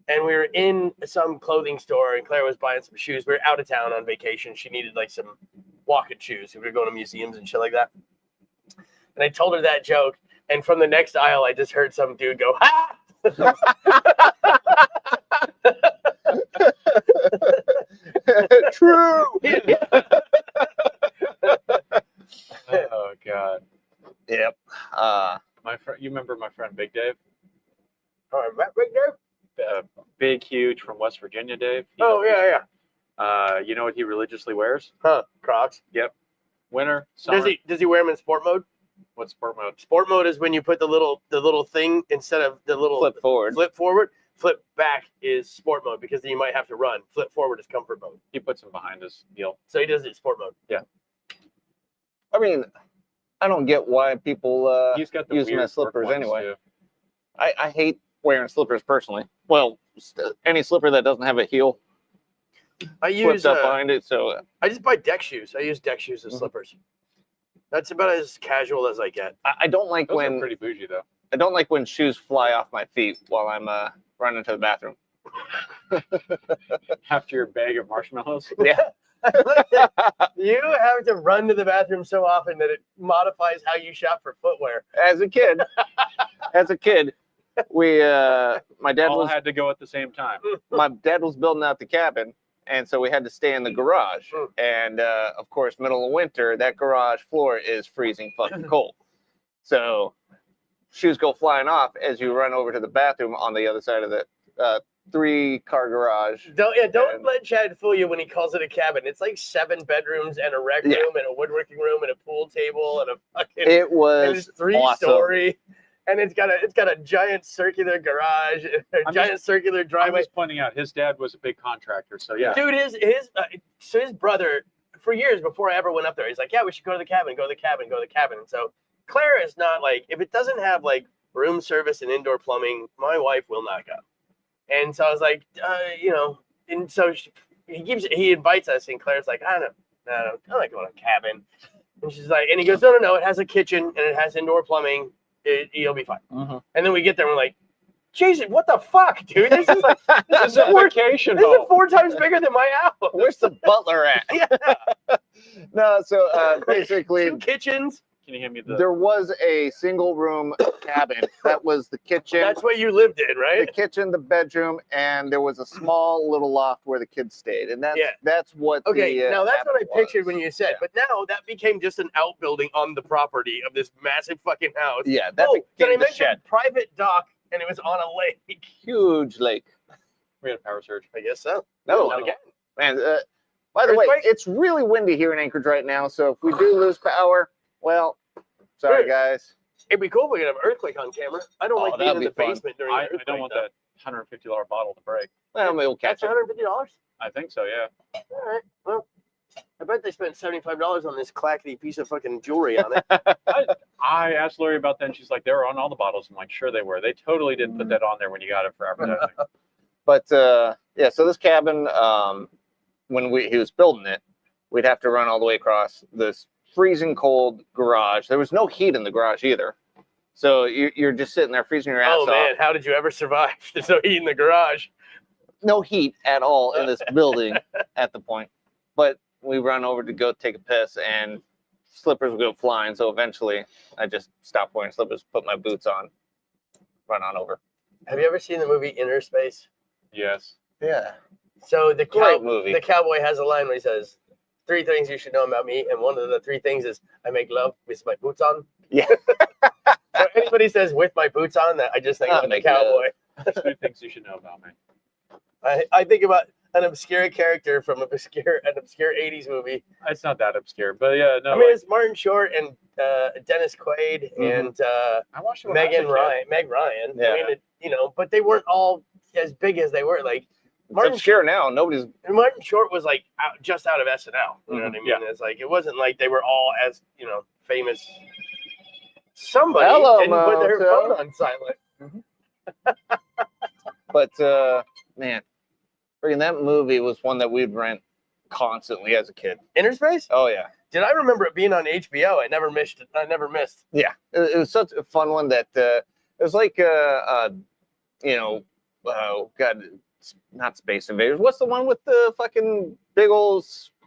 And we were in some clothing store, and Claire was buying some shoes. We were out of town on vacation. She needed like some walking shoes. We were going to museums and shit like that. And I told her that joke, and from the next aisle, I just heard some dude go, "Ha!" True. Oh God. Yep. You remember my friend Big Dave? All right, right there. Big, huge from West Virginia, Dave. Oh yeah. You know what he religiously wears? Huh? Crocs. Winter, summer. Does he wear them in sport mode? What's sport mode? Sport mode is when you put the little thing instead of the little Flip forward. Flip forward. Flip back is sport mode because then you might have to run. Flip forward is comfort mode. He puts him behind his heel. So he does it in sport mode. I mean, I don't get why people He's got the use them weird as slippers work ones, anyway. too. I hate wearing slippers personally. Well, any slipper that doesn't have a heel I use flipped up behind it. So I just buy deck shoes. I use deck shoes as Mhm. slippers. That's about as casual as I get. I don't like Those are when pretty bougie though. I don't like when shoes fly off my feet while I'm running to the bathroom. After your bag of marshmallows. Yeah. You have to run to the bathroom so often that it modifies how you shop for footwear. As a kid, we my dad All was had to go at the same time. building out the cabin, and so we had to stay in the garage. And of course, middle of winter, that garage floor is freezing fucking cold. So shoes go flying off as you run over to the bathroom on the other side of the 3-car garage. Don't And- let Chad fool you when he calls it a cabin. It's like 7 bedrooms and a rec Yeah. room and a woodworking room and a pool table and a fucking It and was it's 3-story. And it's got a giant circular garage, a I'm giant circular I'm driveway. just pointing out his dad was a big contractor, so yeah. Dude, his brother, for years before I ever went up there, he's like, yeah, we should go to the cabin. And so Claire is not like, if it doesn't have like room service and indoor plumbing. My wife will not go. And so I was like, and so he invites us, and Claire's like, I don't know, I like going to a cabin. And she's like, and he goes, no, it has a kitchen and it has indoor plumbing. You'll be fine. Mm-hmm. And then we get there and we're like, Jesus, what the fuck, dude? This is like This is a vacation this is home. 4 times bigger than my house. Where's the butler at? Yeah. No, so basically, 2 kitchens. Can you hand me the? there was a single room cabin. That was the kitchen, That's what you lived in, the right? kitchen, the bedroom, and there was a small little loft where the kids stayed. And that's what Okay, the now that's what I cabin pictured was. when you said, Yeah. but now that became just an outbuilding on the property of this massive fucking house. Yeah, that Did I became the mention shed. private dock and it was on a lake? Huge lake. We had a power surge. I guess so. No, Not again. man. By the way, Earthquake? it's really windy here in Anchorage right now. So if we do lose power, well, sorry Right. guys. It'd be cool if we could have an earthquake on camera. I don't Oh, like being that'd in the be fun. basement during I an earthquake. don't want that $150 bottle to break. Well, maybe we'll catch That's it. $150. I think so. Yeah. All right. Well, I bet they spent $75 on this clackety piece of fucking jewelry on it. I asked Lori about that, and she's like, "They were on all the bottles." I'm like, "Sure they were. They totally didn't put that on there when you got it for advertising." But yeah, so this cabin, when he was building it, we'd have to run all the way across this freezing cold garage. There was no heat in the garage either. So you're just sitting there freezing your ass Oh off. man, how did you ever survive? There's no heat in the garage. No heat at all in this building at the point. But we run over to go take a piss and slippers would go flying. So eventually I just stopped wearing slippers, put my boots on, run on over. Have you ever seen the movie Inner Space? Yes. Yeah. So the Great movie. the cowboy has a line where he says, 3 things you should know about me, and one of the 3 things is I make love with my boots on. Yeah. So anybody says with my boots on, that I just think I of the make cowboy. There's 2 things you should know about me. I think about an obscure character from an obscure 80s movie. It's not that obscure, but yeah, no. I mean, it's Martin Short and Dennis Quaid Mhm. and I watched it when I was a kid. Meg Ryan. Yeah. I mean, but they weren't all as big as they were. Like It's obscure now. Nobody's. Martin Short was like just out of SNL. You know what I mean? Yeah. It's like it wasn't like they were all as famous. Somebody Hello, didn't put their Moto. phone on silent. But man, freaking that movie was one that we'd rent constantly as a kid. Inner Space? Oh yeah. Did I remember it being on HBO? I never missed it. I never missed. Yeah, it was such a fun one that it was like God, not Space Invaders. What's the one with the fucking big old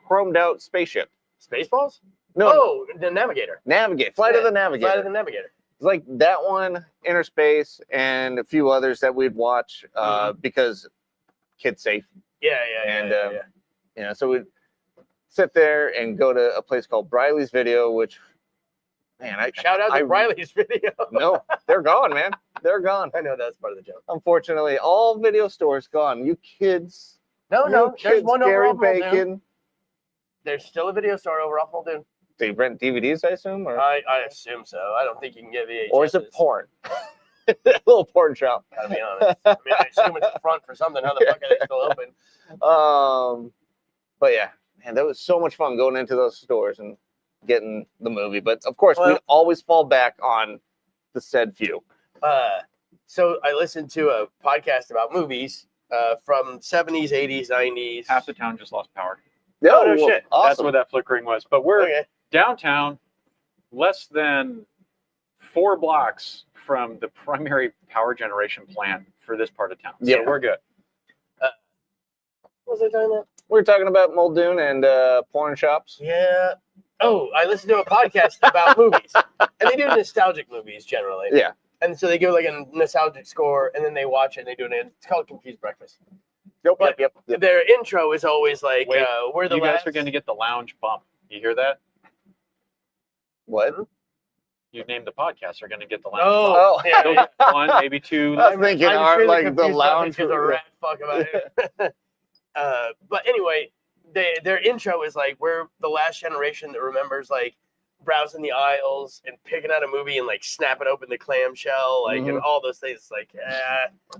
chromed out spaceship? Spaceballs? No, Oh, the Navigator. Navigate, Flight of the Navigator. Flight of the Navigator. It's like that one, Inner Space, and a few others that we'd watch because kids safe. Yeah. And so we'd sit there and go to a place called Briley's Video, which, man, Shout out to Riley's Video. No, they're gone, man. They're gone. I know that's part of the joke. Unfortunately, all video stores gone. You kids. No, you there's kids, one over Gary off Muldoon. Bacon. There's still a video store over off Muldoon. They rent DVDs, I assume, or I assume so. I don't think you can get VHS. or is it porn? A little porn shop. Gotta be honest. I mean, I assume it's a front for something. How the fuck are they still open? But yeah, man, that was so much fun going into those stores and getting the movie. But of course, Well- we always fall back on the said few. So I listened to a podcast about movies from 70s, 80s, 90s. Half the town just lost power. Oh, no shit. Awesome. That's where that flickering was. But we're Okay. downtown, less than 4 blocks from the primary power generation plant for this part of town. So Yeah. we're good. What was I talking about? We're talking about Muldoon and porn shops. Yeah. Oh, I listened to a podcast about movies. And they do nostalgic movies generally. Yeah. And so they give like a nostalgic score and then they watch it and they do it. It's called Confused Breakfast. Yep. Their intro is always like, Wait, we're the You guys last... are going to get the lounge bump. You hear that? What? You named the podcast. Are going to get the lounge Oh, bump. yeah. You'll get 1, maybe 2. I was thinking really like the confused about lounge. it 'cause a rat fuck about it. But anyway, their intro is like, we're the last generation that remembers like browsing the aisles and picking out a movie and like snapping open the clamshell, like and all those things. Like,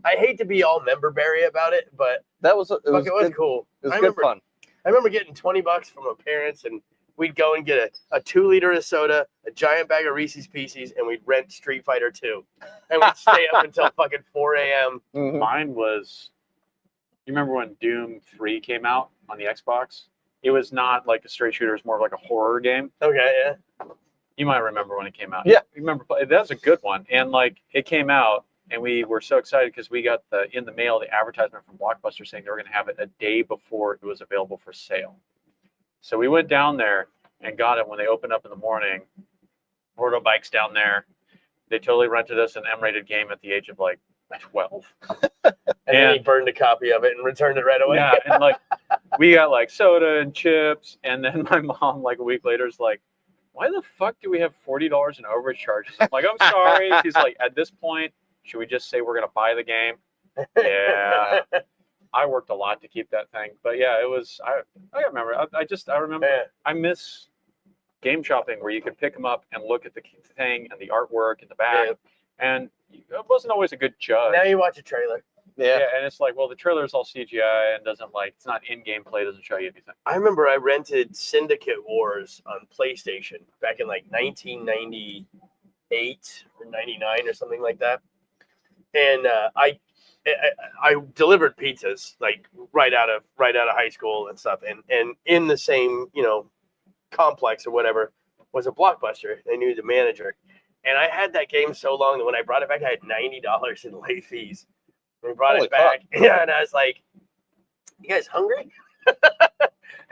I hate to be all member-berry about it, but That was it was good. cool. It was I good remember, fun. I remember getting $20 from my parents and we'd go and get a 2 liter of soda, a giant bag of Reese's Pieces, and we'd rent Street Fighter 2. And we'd stay up until fucking 4 a.m. Mhm. Mine was, you remember when Doom 3 came out on the Xbox? It was not like a straight shooter, it was more of like a horror game. Okay, yeah. You might remember when it came out. Yeah. You remember, that's a good one. And like, it came out, and we were so excited because we got in the mail the advertisement from Blockbuster saying they were going to have it a day before it was available for sale. So we went down there and got it when they opened up in the morning. Roto Bikes down there. They totally rented us an M-rated game at the age of like 12. And then he burned a copy of it and returned it right away. Yeah, and like we got like soda and chips, and then my mom like a week later is like, "Why the fuck do we have $40 in overage charges?" I'm like, "I'm sorry." She's like, "At this point, should we just say we're gonna buy the game?" Yeah. I worked a lot to keep that thing, but yeah, it was. I remember. I remember. Yeah. I miss game shopping where you could pick them up and look at the thing and the artwork in the back, and it wasn't always a good judge. Now you watch a trailer. Yeah, and it's like, well, the trailer's all CGI and doesn't like it's not in-game play, doesn't show you anything. I remember I rented Syndicate Wars on PlayStation back in like 1998 or 99 or something like that, and I delivered pizzas like right out of high school and stuff, and in the same complex or whatever was a Blockbuster. They knew the manager, and I had that game so long that when I brought it back, I had $90 in late fees. And we brought Holy it back, yeah, and I was like, "You guys hungry?"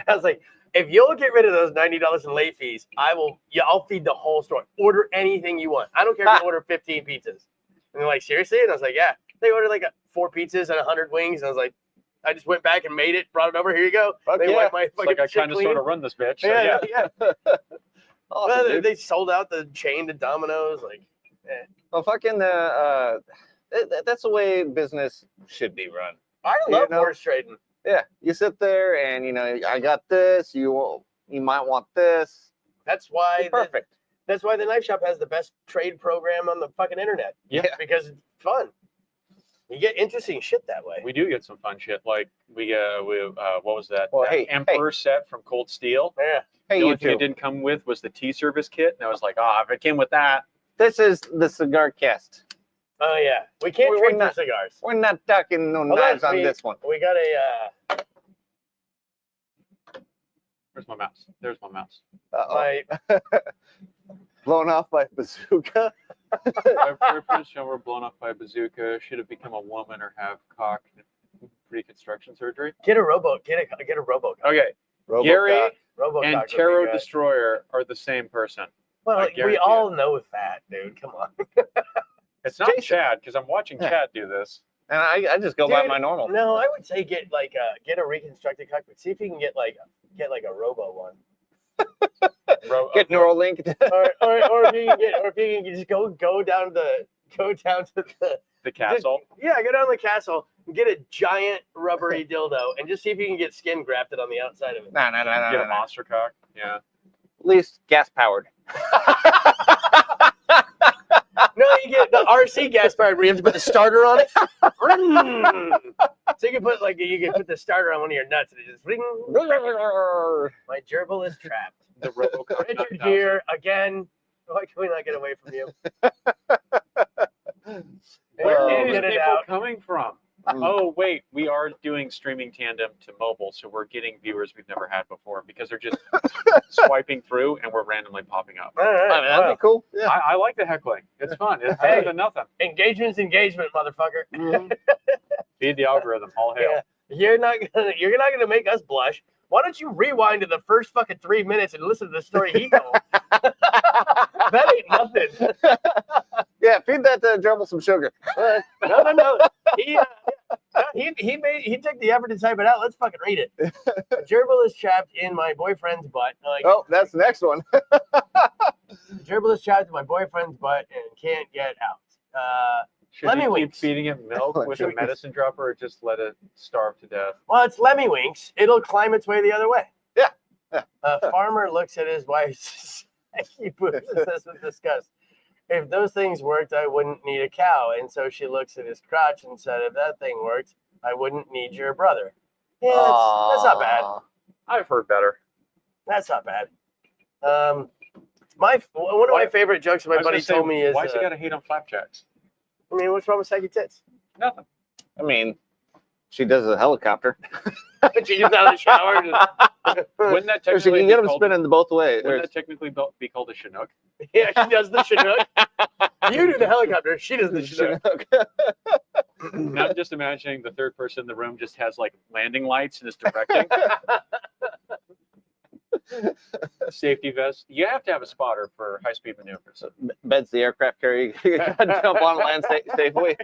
I was like, "If you'll get rid of those $90 in late fees, I'll feed the whole store. Order anything you want. I don't care if you order 15 pizzas." And they're like, "Seriously?" And I was like, "Yeah." They ordered like 4 pizzas and 100 wings, and I was like, I just went back and made it, brought it over. Here you go. Fuck They yeah. wiped my It's fucking like I shit kind of clean. sort of run this bitch. So Yeah. Awesome, Well, dude. they sold out the chain to Domino's. Like, Well, fucking that's the way business should be run. I love know? horse trading. Yeah, you sit there and I got this. You might want this. That's why Perfect. That's why the knife shop has the best trade program on the fucking internet. Yeah. Because it's fun. You get interesting shit that way. We do get some fun shit. Like we what was that? Well, That hey, Emperor set from Cold Steel. Yeah. Hey, The you only thing it two. didn't come with was the tea service kit, and I was like, if it came with that, This is the Cigar Cast. Oh yeah. We can't We're trade for not- cigars. We're not talking no Hold on, knives on we- this one. We got where's my mouse? There's my mouse. my Blown off by bazooka. We're pretty sure we're blown up by a bazooka. Should have become a woman or have cock reconstruction surgery. get a rowboat. Get a rowboat. Okay, Robocock. Gary Rowboat and cock would be Tarot good. Destroyer are the same person. Well, I guarantee we it. all know that, dude. Come on. It's not Jason. Chad because I'm watching Yeah. Chad do this. And I just go by Dude, my normal. No, I would say get a reconstructed cockpit. See if you can get like a robo one. Get Neuralink. or if you can just go down to The castle. go down to the castle and get a giant rubbery dildo and just see if you can get skin grafted on the outside of it. No. Get a monster cock. Yeah. At least gas powered. No, you get the RC gas powered where you have to put the starter on it. So you can put the starter on one of your nuts and it just ring. My gerbil is trapped. The RoboCop. Richard 9000. here again. Why can we not get away from you? Where Oh, are these get it people out. coming from? Mm. Oh, wait, we are doing streaming tandem to mobile, so we're getting viewers we've never had before because they're just swiping through and we're randomly popping up. All right, I mean, that'd well, be cool. Yeah. I like the heckling. It's fun. It's Hey. better than nothing. engagement's engagement, motherfucker. Feed the algorithm. All hail. Yeah, you're not gonna make us blush. Why don't you rewind to the first fucking 3 minutes and listen to the story he told? That ain't nothing. Yeah, feed that gerbil some sugar. No. He took the effort to type it out. Let's fucking read it. A gerbil is trapped in my boyfriend's butt. Like, Oh, that's the next one. the gerbil is trapped in my boyfriend's butt and can't get out. Should you keep Lemmy-winks. feeding it milk with a Lemmy-winks. medicine dropper or just let it starve to death? Well, it's Lemmy-winks. It'll climb its way the other way. Yeah. Yeah. A farmer looks at his wife's he says with disgust. If those things worked, I wouldn't need a cow. And so she looks at his crotch and said, if that thing worked, I wouldn't need your brother. Yeah, that's not bad. Aw. I've heard better. That's not bad. One of my favorite jokes I my was gonna buddy say, told me is, why's he got to hate on flapjacks? I mean, what's wrong with saggy tits? Nothing. I mean, she does a helicopter. She gets out of the shower. Wouldn't that So technically you be get them called, spinning both ways. wouldn't that technically be called a Chinook? Yeah, she does the Chinook. You do the helicopter. She does the Chinook. Now I'm just imagining the third person in the room just has like landing lights and is directing. Safety vest. You have to have a spotter for high-speed maneuvers. Bed's the aircraft carrier. You gotta jump on land safely.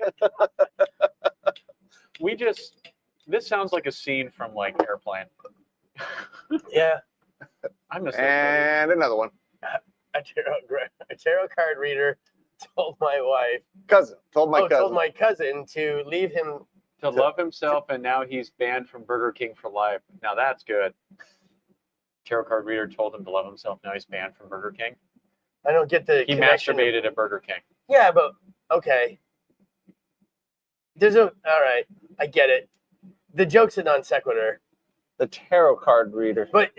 This sounds like a scene from like Airplane. Yeah. I miss those movies. And another one. A tarot card reader told my wife. Told my cousin. Told my cousin to leave him. To love himself, and now he's banned from Burger King for life. Now that's good. Tarot card reader told him to love himself. Now he's banned from Burger King. I don't get the He connection. masturbated at Burger King. Yeah, but okay. All right. I get it. The joke's a non sequitur. The tarot card reader. But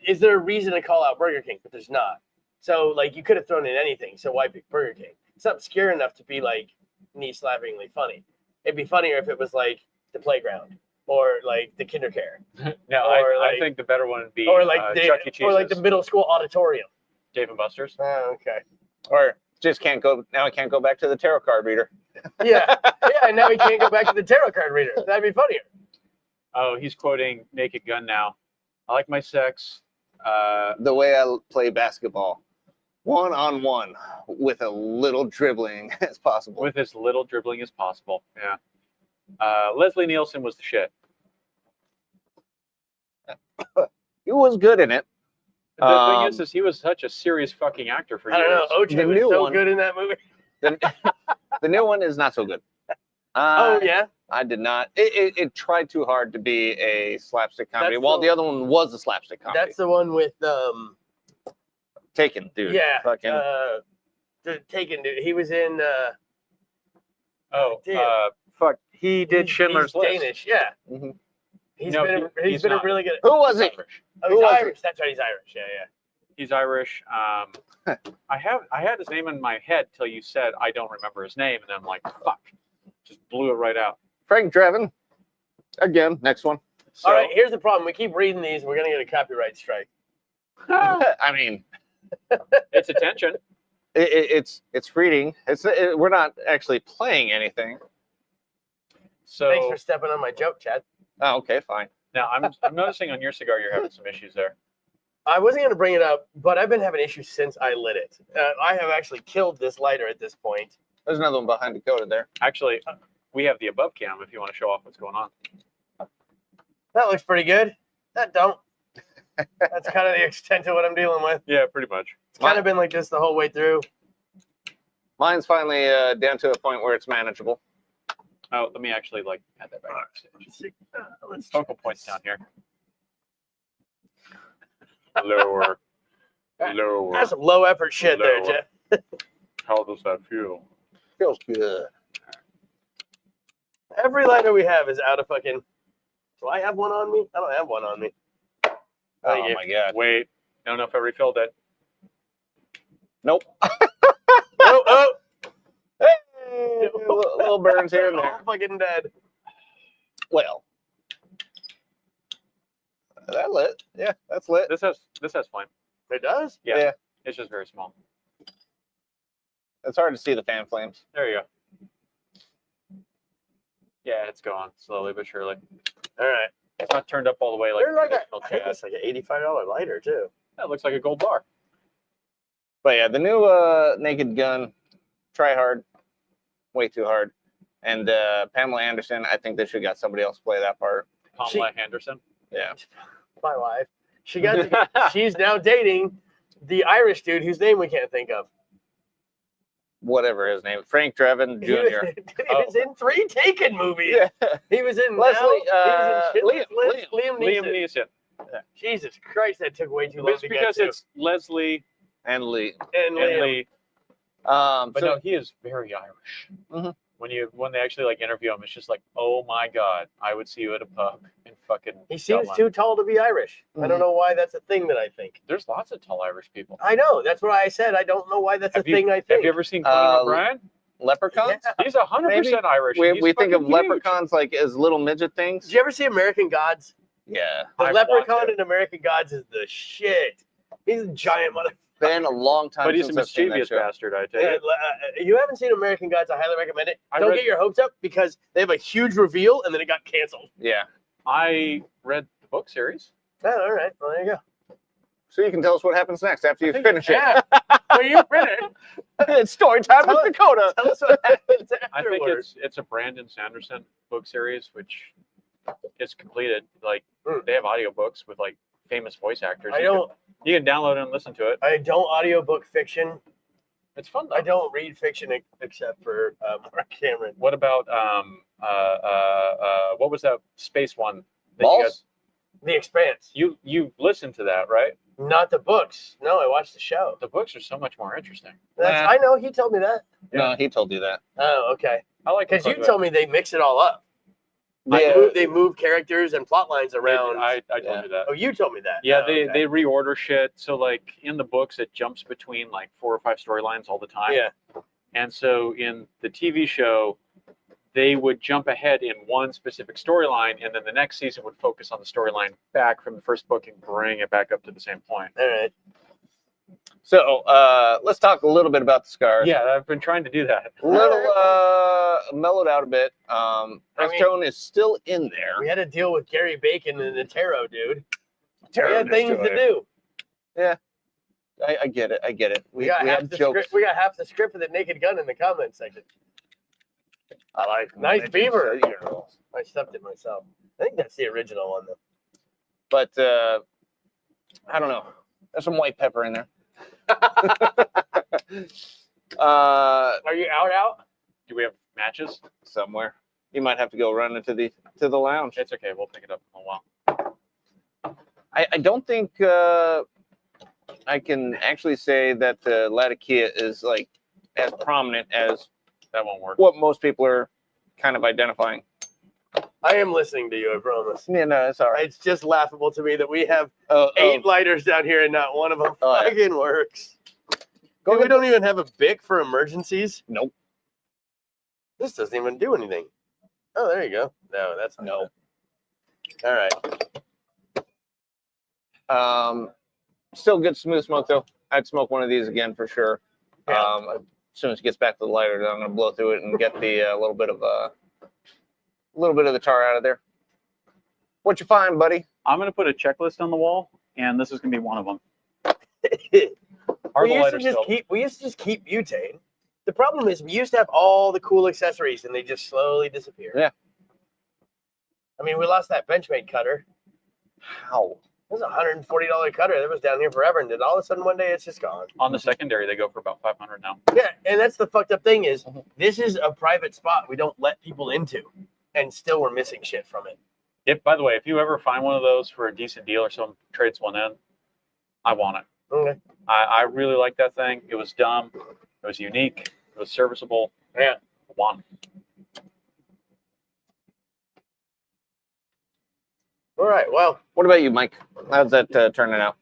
is there a reason to call out Burger King? But there's not. So like you could have thrown in anything. So why pick Burger King? It's not obscure enough to be like knee-slappingly funny. It'd be funnier if it was like the playground or like the kindercare. No, I think the better one would be Or like Chuck E. Cheese's. or like the middle school auditorium. Dave and Buster's. Oh, okay. Or just can't go. Now I can't go back to the tarot card reader. Yeah. Yeah, and now we can't go back to the tarot card reader. That'd be funnier. Oh, he's quoting Naked Gun now. I like my sex. The way I play basketball, 1-on-1 with a little dribbling as possible. With as little dribbling as possible. Yeah. Leslie Nielsen was the shit. He was good in it. The thing is he was such a serious fucking actor for I years. don't know. OJ The was new so one- good in that movie. The new one is not so good. Oh yeah. I did not. It tried too hard to be a slapstick comedy, That's while the- the other one was a slapstick comedy. That's the one with Taken, dude. yeah. Fucking, The Taken dude. He was in Fuck. He did Schindler's he's List. Danish, yeah. Mhm. He's No, been he's a not. really good. Who was it? Irish. Oh, Who he's was it? Irish. That's right, he's Irish. Yeah, yeah. He's Irish. I had his name in my head till you said I don't remember his name, and then I'm like, fuck. Just blew it right out. Frank Drebin. Again, next one. So, All right, here's the problem. We keep reading these. We're gonna get a copyright strike. I mean, it's attention. it's reading. We're not actually playing anything. So Thanks for stepping on my joke, Chad. Oh, okay, fine. now I'm noticing on your cigar you're having some issues there. I wasn't gonna bring it up, but I've been having issues since I lit it. I have actually killed this lighter at this point. There's another one behind Dakota there. Actually, we have the above cam if you want to show off what's going on. That looks pretty good. That don't. That's kind of the extent of what I'm dealing with. Yeah, pretty much. It's kind of been like this the whole way through. Mine's finally down to a point where it's manageable. Oh, let me actually like add that back. Let's Focal points down here. Lower. Lower. That's some low effort shit there, Lower. Jeff. How does that feel? Feels good. Every lighter we have is out of fucking. Do I have one on me? I don't have one on me. Thank Oh you. my god. Wait, I don't know if I refilled it. Nope. Oh, Hey, little burns here and All there. fucking dead. Well, that lit. Yeah, that's lit. This has flame. It does? Yeah. It's just very small. It's hard to see the fan flames. There you go. Yeah, it's going slowly but surely. All right. It's not turned up all the way like They're like traditional I think Chad. it's like an $85 lighter too. That looks like a gold bar. But yeah, the new Naked Gun, try hard, way too hard. And Pamela Anderson, I think they should have got somebody else play that part. Pamela Henderson. Yeah. My wife. She's now dating the Irish dude whose name we can't think of. Whatever his name, Frank Drebin He Jr. was in 3 Taken movies. Yeah. He was in Leslie, he was in Schindler's List, Liam Neeson. Neeson. Jesus Christ, that took way too long It's to because get to. it's Leslie And Lee. And and Liam. Lee. But So no, he is very Irish. Mhm. When they actually like interview him, it's just like, oh my god, I would see you at a pub in fucking. He seems Dublin. too tall to be Irish. I Mhm. don't know why that's a thing that I think. There's lots of tall Irish people. I know. That's why I said I don't know why that's a thing I think. Have you ever seen Conan O'Brien? Leprechauns? Yeah. He's 100% Irish. and he's We think of fucking huge. leprechauns like as little midget things. Did you ever see American Gods? Yeah. The I leprechaun want to. in American Gods is the shit. He's a giant motherfucker. Been a long time But he's a since I've seen that mischievous show. bastard, I tell you. You haven't seen American Gods? I highly recommend it. I Don't read- get your hopes up because they have a huge reveal and then it got canceled. Yeah. I read the book series. Oh, all right. Well, there you go. So you can tell us what happens next after you finish it. Yeah. When you finish, It's story time Tell with us- Dakota. tell us what happens I think afterwards. it's a Brandon Sanderson book series, which is completed. Like Hmm. they have audiobooks with like famous voice actors. I You can download it and listen to it. don't audiobook fiction. It's fun though. I don't read fiction except for Mark Cameron. What about what was that space one? that you Balls? guys- The Expanse. You listened to that, right? Not the books. No, I watched the show. The books are so much more interesting. That's, Nah. I know he told me that. No, he told you that. Oh, okay. I like Because the you book. told me they mix it all up. Yeah. They move characters and plot lines around. I told Yeah. you that. Oh, you told me that. Yeah, Oh, they okay. they reorder shit. So like in the books, it jumps between like 4 or 5 storylines all the time. Yeah. And so in the TV show, they would jump ahead in one specific storyline, and then the next season would focus on the storyline back from the first book and bring it back up to the same point. All right. So let's talk a little bit about the scars. Yeah, I've been trying to do that. A little mellowed out a bit. I mean- Acetone is still in there. We had to deal with Gary Bacon and the tarot, dude. Tarot we had is things still to there. do. I get it. I get it. We We got half have the jokes. script. We got half the script of the Naked Gun in the comments section. I like Nice midgets, beaver. girls. I stuffed it myself. I think that's the original one though. But I don't know. There's some white pepper in there. Are you out? Do we have matches? Somewhere. You might have to go run into the lounge. It's okay. We'll pick it up in a while. I don't think I can actually say that the Latakia is like as prominent as That won't work. what most people are kind of identifying. I am listening to you. I promise. Yeah, no, it's all right. It's just laughable to me that we have Oh, 8 lighters down here and not one of them Oh, yeah. fucking works. Go Dude, we get- don't even have a Bic for emergencies. Nope. This doesn't even do anything. Oh, there you go. No, that's not No. it. All right. Still good smooth smoke though. I'd smoke one of these again for sure. Yeah. As soon as it gets back to the lighter, then I'm gonna blow through it and get the little bit of the tar out of there. What you find, buddy? I'm going to put a checklist on the wall, and this is going to be one of them. we used to just keep butane. The problem is we used to have all the cool accessories and they just slowly disappear. Yeah. I mean, we lost that Benchmade cutter. How? It was a $140 cutter that was down here forever, and then all of a sudden one day it's just gone. On the secondary, they go for about 500 now. Yeah, and that's the fucked up thing is Mhm. this is a private spot we don't let people into, and still we're missing shit from it. By the way, if you ever find one of those for a decent deal or someone trades one in, I want it. Okay. I really like that thing. It was dumb. It was unique. It was serviceable. Yeah. I want it. All right. Well, What about you, Mike? How's that turning out?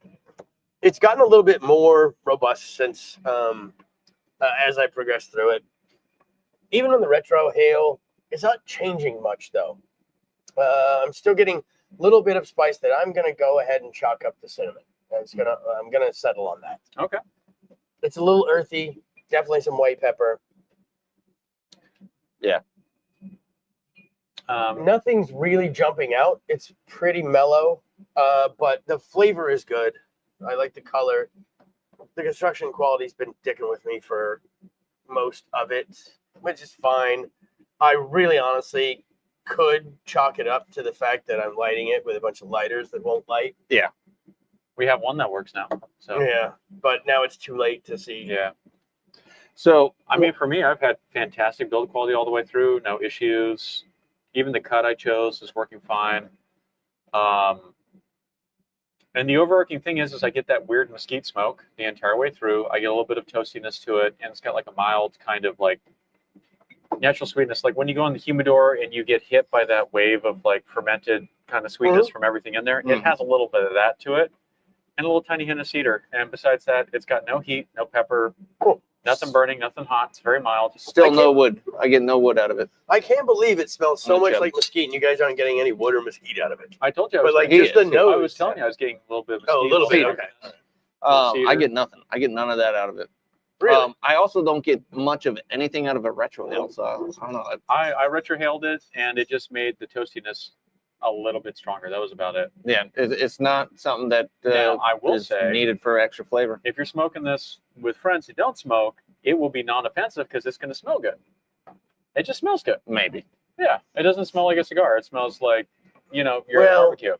it's gotten a little bit more robust since as I progressed through it. Even on the retro hail, it's not changing much though. I'm still getting a little bit of spice that I'm gonna go ahead and chalk up the cinnamon. I'm gonna settle on that. Okay. It's a little earthy, definitely some white pepper. Nothing's really jumping out. It's pretty mellow, but the flavor is good. I like the color. The construction quality's been dicking with me for most of it, which is fine. I really honestly could chalk it up to the fact that I'm lighting it with a bunch of lighters that won't light. We have one that works now. So, Yeah, but now it's too late to see. yeah. So, I mean, for me, I've had fantastic build quality all the way through. No issues. Even the cut I chose is working fine. And the overarching thing is I get that weird mesquite smoke the entire way through. I get a little bit of toastiness to it, and it's got like a mild kind of like natural sweetness. Like when you go in the humidor and you get hit by that wave of like fermented kind of sweetness from everything in there. It Mhm. has a little bit of that to it, and a little tiny hint of cedar. And besides that, it's got no heat, no pepper, nothing burning, nothing hot. It's very mild. Still no wood. I get no wood out of it. I can't believe it smells so Oh, much Jim. like mesquite, and you guys aren't getting any wood or mesquite out of it. I told you, I But was like getting, just the nose. I was telling you, I was getting a little bit of mesquite. Oh, a little bit. bit Okay. of I cedar. get nothing. I get none of that out of it. Really? I also don't get much of anything out of a retrohale, so I don't know. I retrohaled it, and it just made the toastiness a little bit stronger. That was about it. Yeah, it's not something that Now, I will is say, needed for extra flavor. if you're smoking this with friends who don't smoke, it will be non-offensive because it's going to smell good. It just smells good. Maybe. Yeah, it doesn't smell like a cigar. It smells like, you're at Well, barbecue.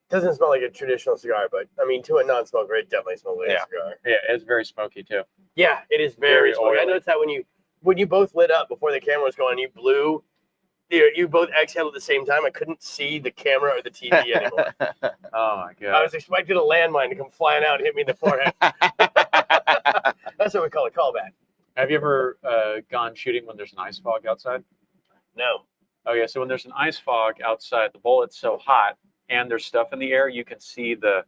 Doesn't smell like a traditional cigar, but I mean, to a non-smoker, it definitely smells like a cigar. Yeah, it's very smoky too. Yeah, it is very Very smoky. I oily. noticed that when you both lit up before the camera was going, you blew. You both exhaled at the same time. I couldn't see the camera or the TV anymore. Oh my I god. was expecting a landmine to come flying out and hit me in the forehead. That's what we call a callback. Have you ever gone shooting when there's an ice fog outside? No. Okay, so when there's an ice fog outside, the bullet's so hot and there's stuff in the air, you can see the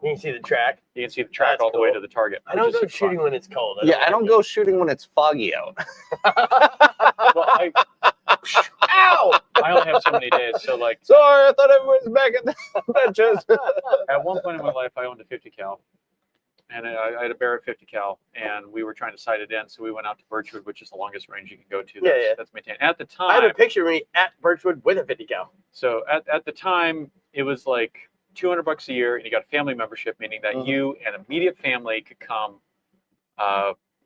You can see the track. track That's all the way cool. to the target. I don't which is go super shooting fun. when it's cold. I don't go shooting when it's foggy out. Well, Ow! I only have so many days, so like Sorry, I thought everyone's back at the benches. at one point in my life, I owned a 50 cal, and I had a Barrett 50 cal, and we were trying to sight it in, so we went out to Birchwood, which is the longest range you can go to. That's maintained. At the I have time, a picture of me at Birchwood with a 50 cal. so at the time, it was like $200 a year, and you got a family membership, meaning that you and immediate family could come,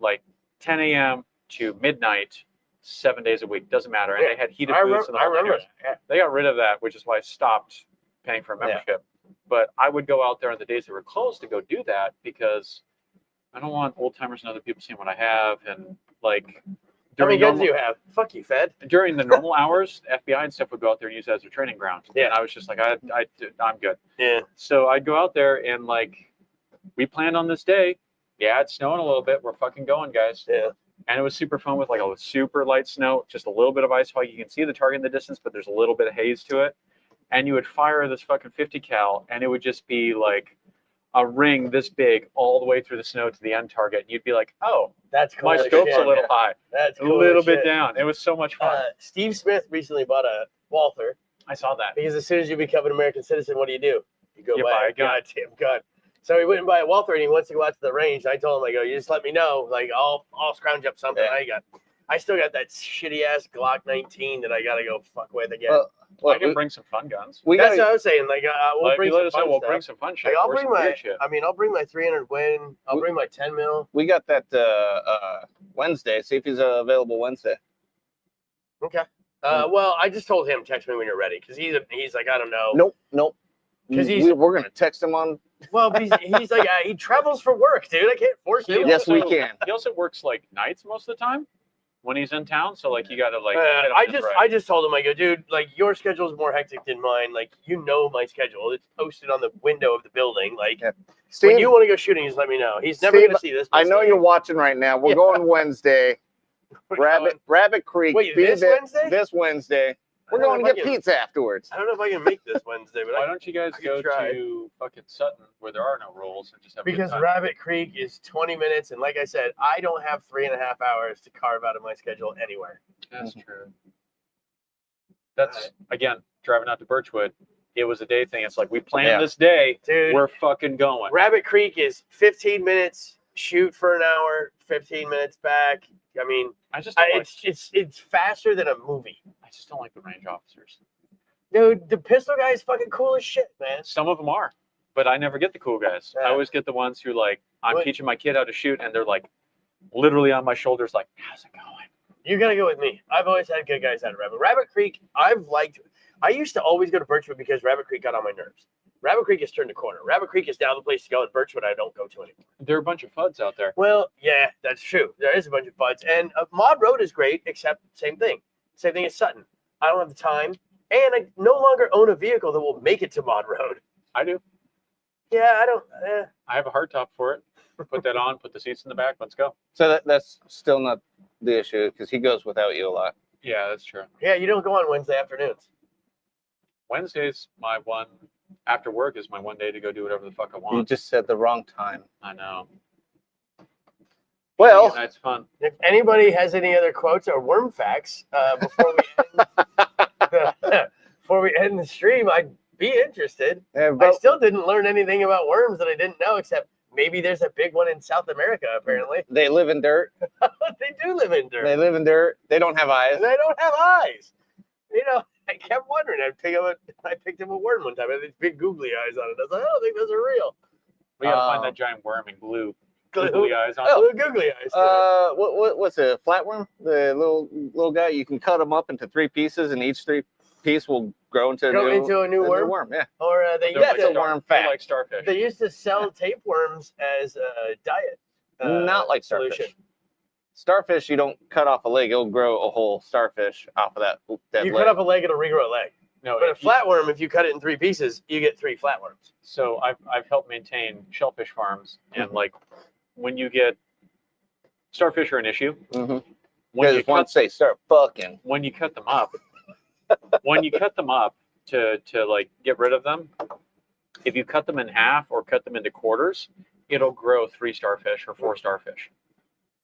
like 10 a.m. to midnight, 7 days a week. Doesn't matter. And Yeah. they had heated I booths. remember. They got rid of that, which is why I stopped paying for a membership. But I would go out there on the days they were closed to go do that because I don't want old timers and other people seeing what I have. And like How many during guns normal, do you have? Fuck you, Fed. during the normal hours, FBI and stuff would go out there and use it as their training ground. Yeah. And I was just like, I'm good. Yeah. So I'd go out there and like, we planned on this day. Yeah, it's snowing a little bit. We're fucking going, guys. Yeah. And it was super fun with like a super light snow, just a little bit of ice fog. You can see the target in the distance, but there's a little bit of haze to it. And you would fire this fucking 50 cal, and it would just be like a ring this big all the way through the snow to the end target. And you'd be like, oh, That's cool. my as scope's shit. a little high, That's a cool little as bit shit. down. It was so much fun. Steve Smith recently bought a Walther I saw that. because as soon as you become an American citizen, what do? You go You buy buy a a gun. goddamn gun. So he went and buy a Walther, and he wants to go out to the range. I told him, I go, you just let me know, like I'll scrounge up something. Yeah. I still got that shitty ass Glock 19 that I gotta go fuck with again. Well, I can bring some fun guns. That's what I was saying. Like we'll If bring you let some us know, fun we'll stuff. bring some fun shit. Like, I'll or bring some my. weird shit. I mean, I'll bring my 300 Win. I'll bring my 10 mil. we got that Wednesday. See if he's available Wednesday. Okay. Well, I just told him text me when you're ready because he's like I don't know. Nope. 'Cause We're gonna text him on. Well, but he's like he travels for work, dude. I can't force him. Yes, we can. He also works like nights most of the time when he's in town. So like you got to like. get up to the I just told him, I go, dude, like your schedule is more hectic than mine. Like you know my schedule. It's posted on the window of the building. Like Steve, when you want to go shooting, just let me know. He's never Steve, gonna see this. I know you're watching right now. We're going Wednesday. Rabbit Creek. Wait, Be this there Wednesday? This Wednesday. We're I don't going know to if get I can- pizza afterwards. I don't know if I can make this Wednesday, but Why don't you guys I could go try. to fucking Sutton where there are no rules and just have a good because time? Rabbit Creek is 20 minutes, and like I said, I don't have 3.5 hours to carve out of my schedule anywhere. That's true. That's again driving out to Birchwood. It was a day thing. It's like we planned this day. Dude, We're fucking going. Rabbit Creek is 15 minutes, shoot for an hour, 15 minutes back. I mean, I just don't like, it's faster than a movie. I just don't like the range officers. Dude, the pistol guy is fucking cool as shit, man. Some of them are, but I never get the cool guys. Yeah. I always get the ones who like I'm What? teaching my kid how to shoot, and they're like literally on my shoulders, like, "How's it going?" You gotta go with me. I've always had good guys out of Rabbit. Rabbit Creek, I used to always go to Birchwood because Rabbit Creek got on my nerves. Rabbit Creek has turned a corner. Rabbit Creek is now the place to go, and Birchwood I don't go to anymore. There are a bunch of fuds out there. Well, yeah, that's true. There is a bunch of buds. And Mod Road is great, except same thing. Same thing as Sutton. I don't have the time. And I no longer own a vehicle that will make it to Mod Road. I do. Yeah, I don't. I have a hardtop for it. Put that on. Put the seats in the back. Let's go. So that's still not the issue because he goes without you a lot. Yeah, that's true. Yeah, you don't go on Wednesday afternoons. Wednesday's my one. After work is my one day to go do whatever the fuck I You want. just said the wrong time. I know. Well, That's fun. If anybody has any other quotes or worm facts before we end the stream, I'd be interested. yeah, I but still didn't learn anything about worms that I didn't know, except maybe there's a big one in South America. Apparently, they live in dirt. they do live in dirt. They live in dirt. They don't have eyes. And they don't have eyes. You know, I kept wondering. I picked up a worm one time. It had these big googly eyes on it. I was like, I don't think those are real. We gotta find that giant worm and glue Glue. googly eyes on. Little googly eyes. To it. What's a flatworm? The little guy. You can cut them up into 3 pieces, and each 3 piece will grow into a new worm. Yeah, Or they They're used that's to a worm They're fact. like starfish. they used to sell tapeworms as a diet. Not like starfish. solution. Starfish, you don't cut off a leg; it'll grow a whole starfish off of that dead You leg. cut off a leg, it'll regrow a leg. No, But a if you- flatworm, if you cut it in 3 pieces, you get 3 flatworms. So I've helped maintain shellfish farms, and like when you get starfish are an issue. Mm-hmm. When you Just once cut they start fucking, when you cut them up, to like get rid of them, if you cut them in half or cut them into quarters, it'll grow 3 starfish or 4 starfish.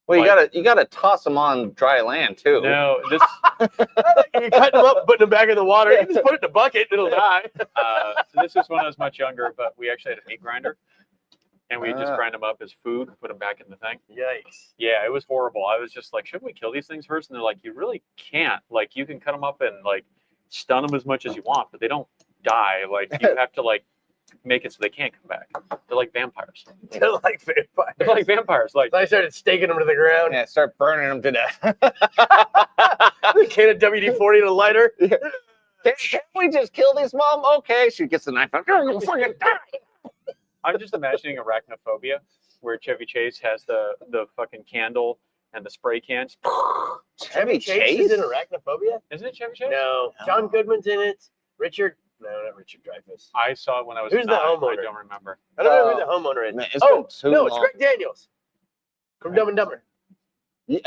well, Like- you gotta toss them on dry land too. No, this You cut them up, putting them back in the water. You just put it in a bucket, it'll die. so this is when I was much younger, but we actually had a meat grinder, and we just Ah. grind them up as food, put them back in the thing. Yikes. Yeah, it was horrible. I was just like, shouldn't we kill these things first? And they're like, you really can't. Like, you can cut them up and like stun them as much as you want, but they don't die. Like, you have to like make it so they can't come back. They're like vampires. They're like vampires. They're like vampires. Like, So I started staking them to the ground. Yeah, start burning them to death. A can of WD-40 and a lighter. Can't we just kill these, Mom? Okay, she gets the knife. You'll fucking die. I'm just imagining arachnophobia, where Chevy Chase has the fucking candle and the spray cans. Chevy Chase? is in Arachnophobia? Isn't it Chevy Chase? No. John Goodman's in it. No, not Richard Dreyfuss. I saw it when I was Who's the 9. I homeowner? don't remember. I don't know who the homeowner is. Man, it's Oh, been too no, it's long. Greg Daniels from Dumb and Dumber. And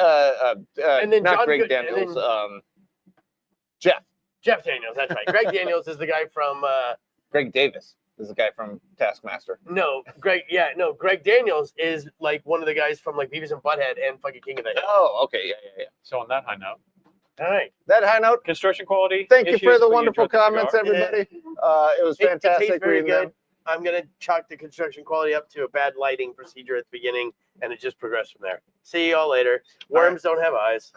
then not John Greg Good- and Daniels. then- Jeff. Jeff Daniels, that's right. Greg Daniels is the guy from Greg Davis is the guy from Taskmaster. Greg Daniels is like one of the guys from like Beavis and Butthead and fucking King of the Hill. Oh, okay, yeah. So on that high note, All right. That high note. construction quality. Thank you issues, for the but you wonderful enjoyed the comments, cigar. everybody. It was It fantastic tastes very reading them. good. I'm gonna chalk the construction quality up to a bad lighting procedure at the beginning, and it just progressed from there. See y'all later. Worms don't have eyes.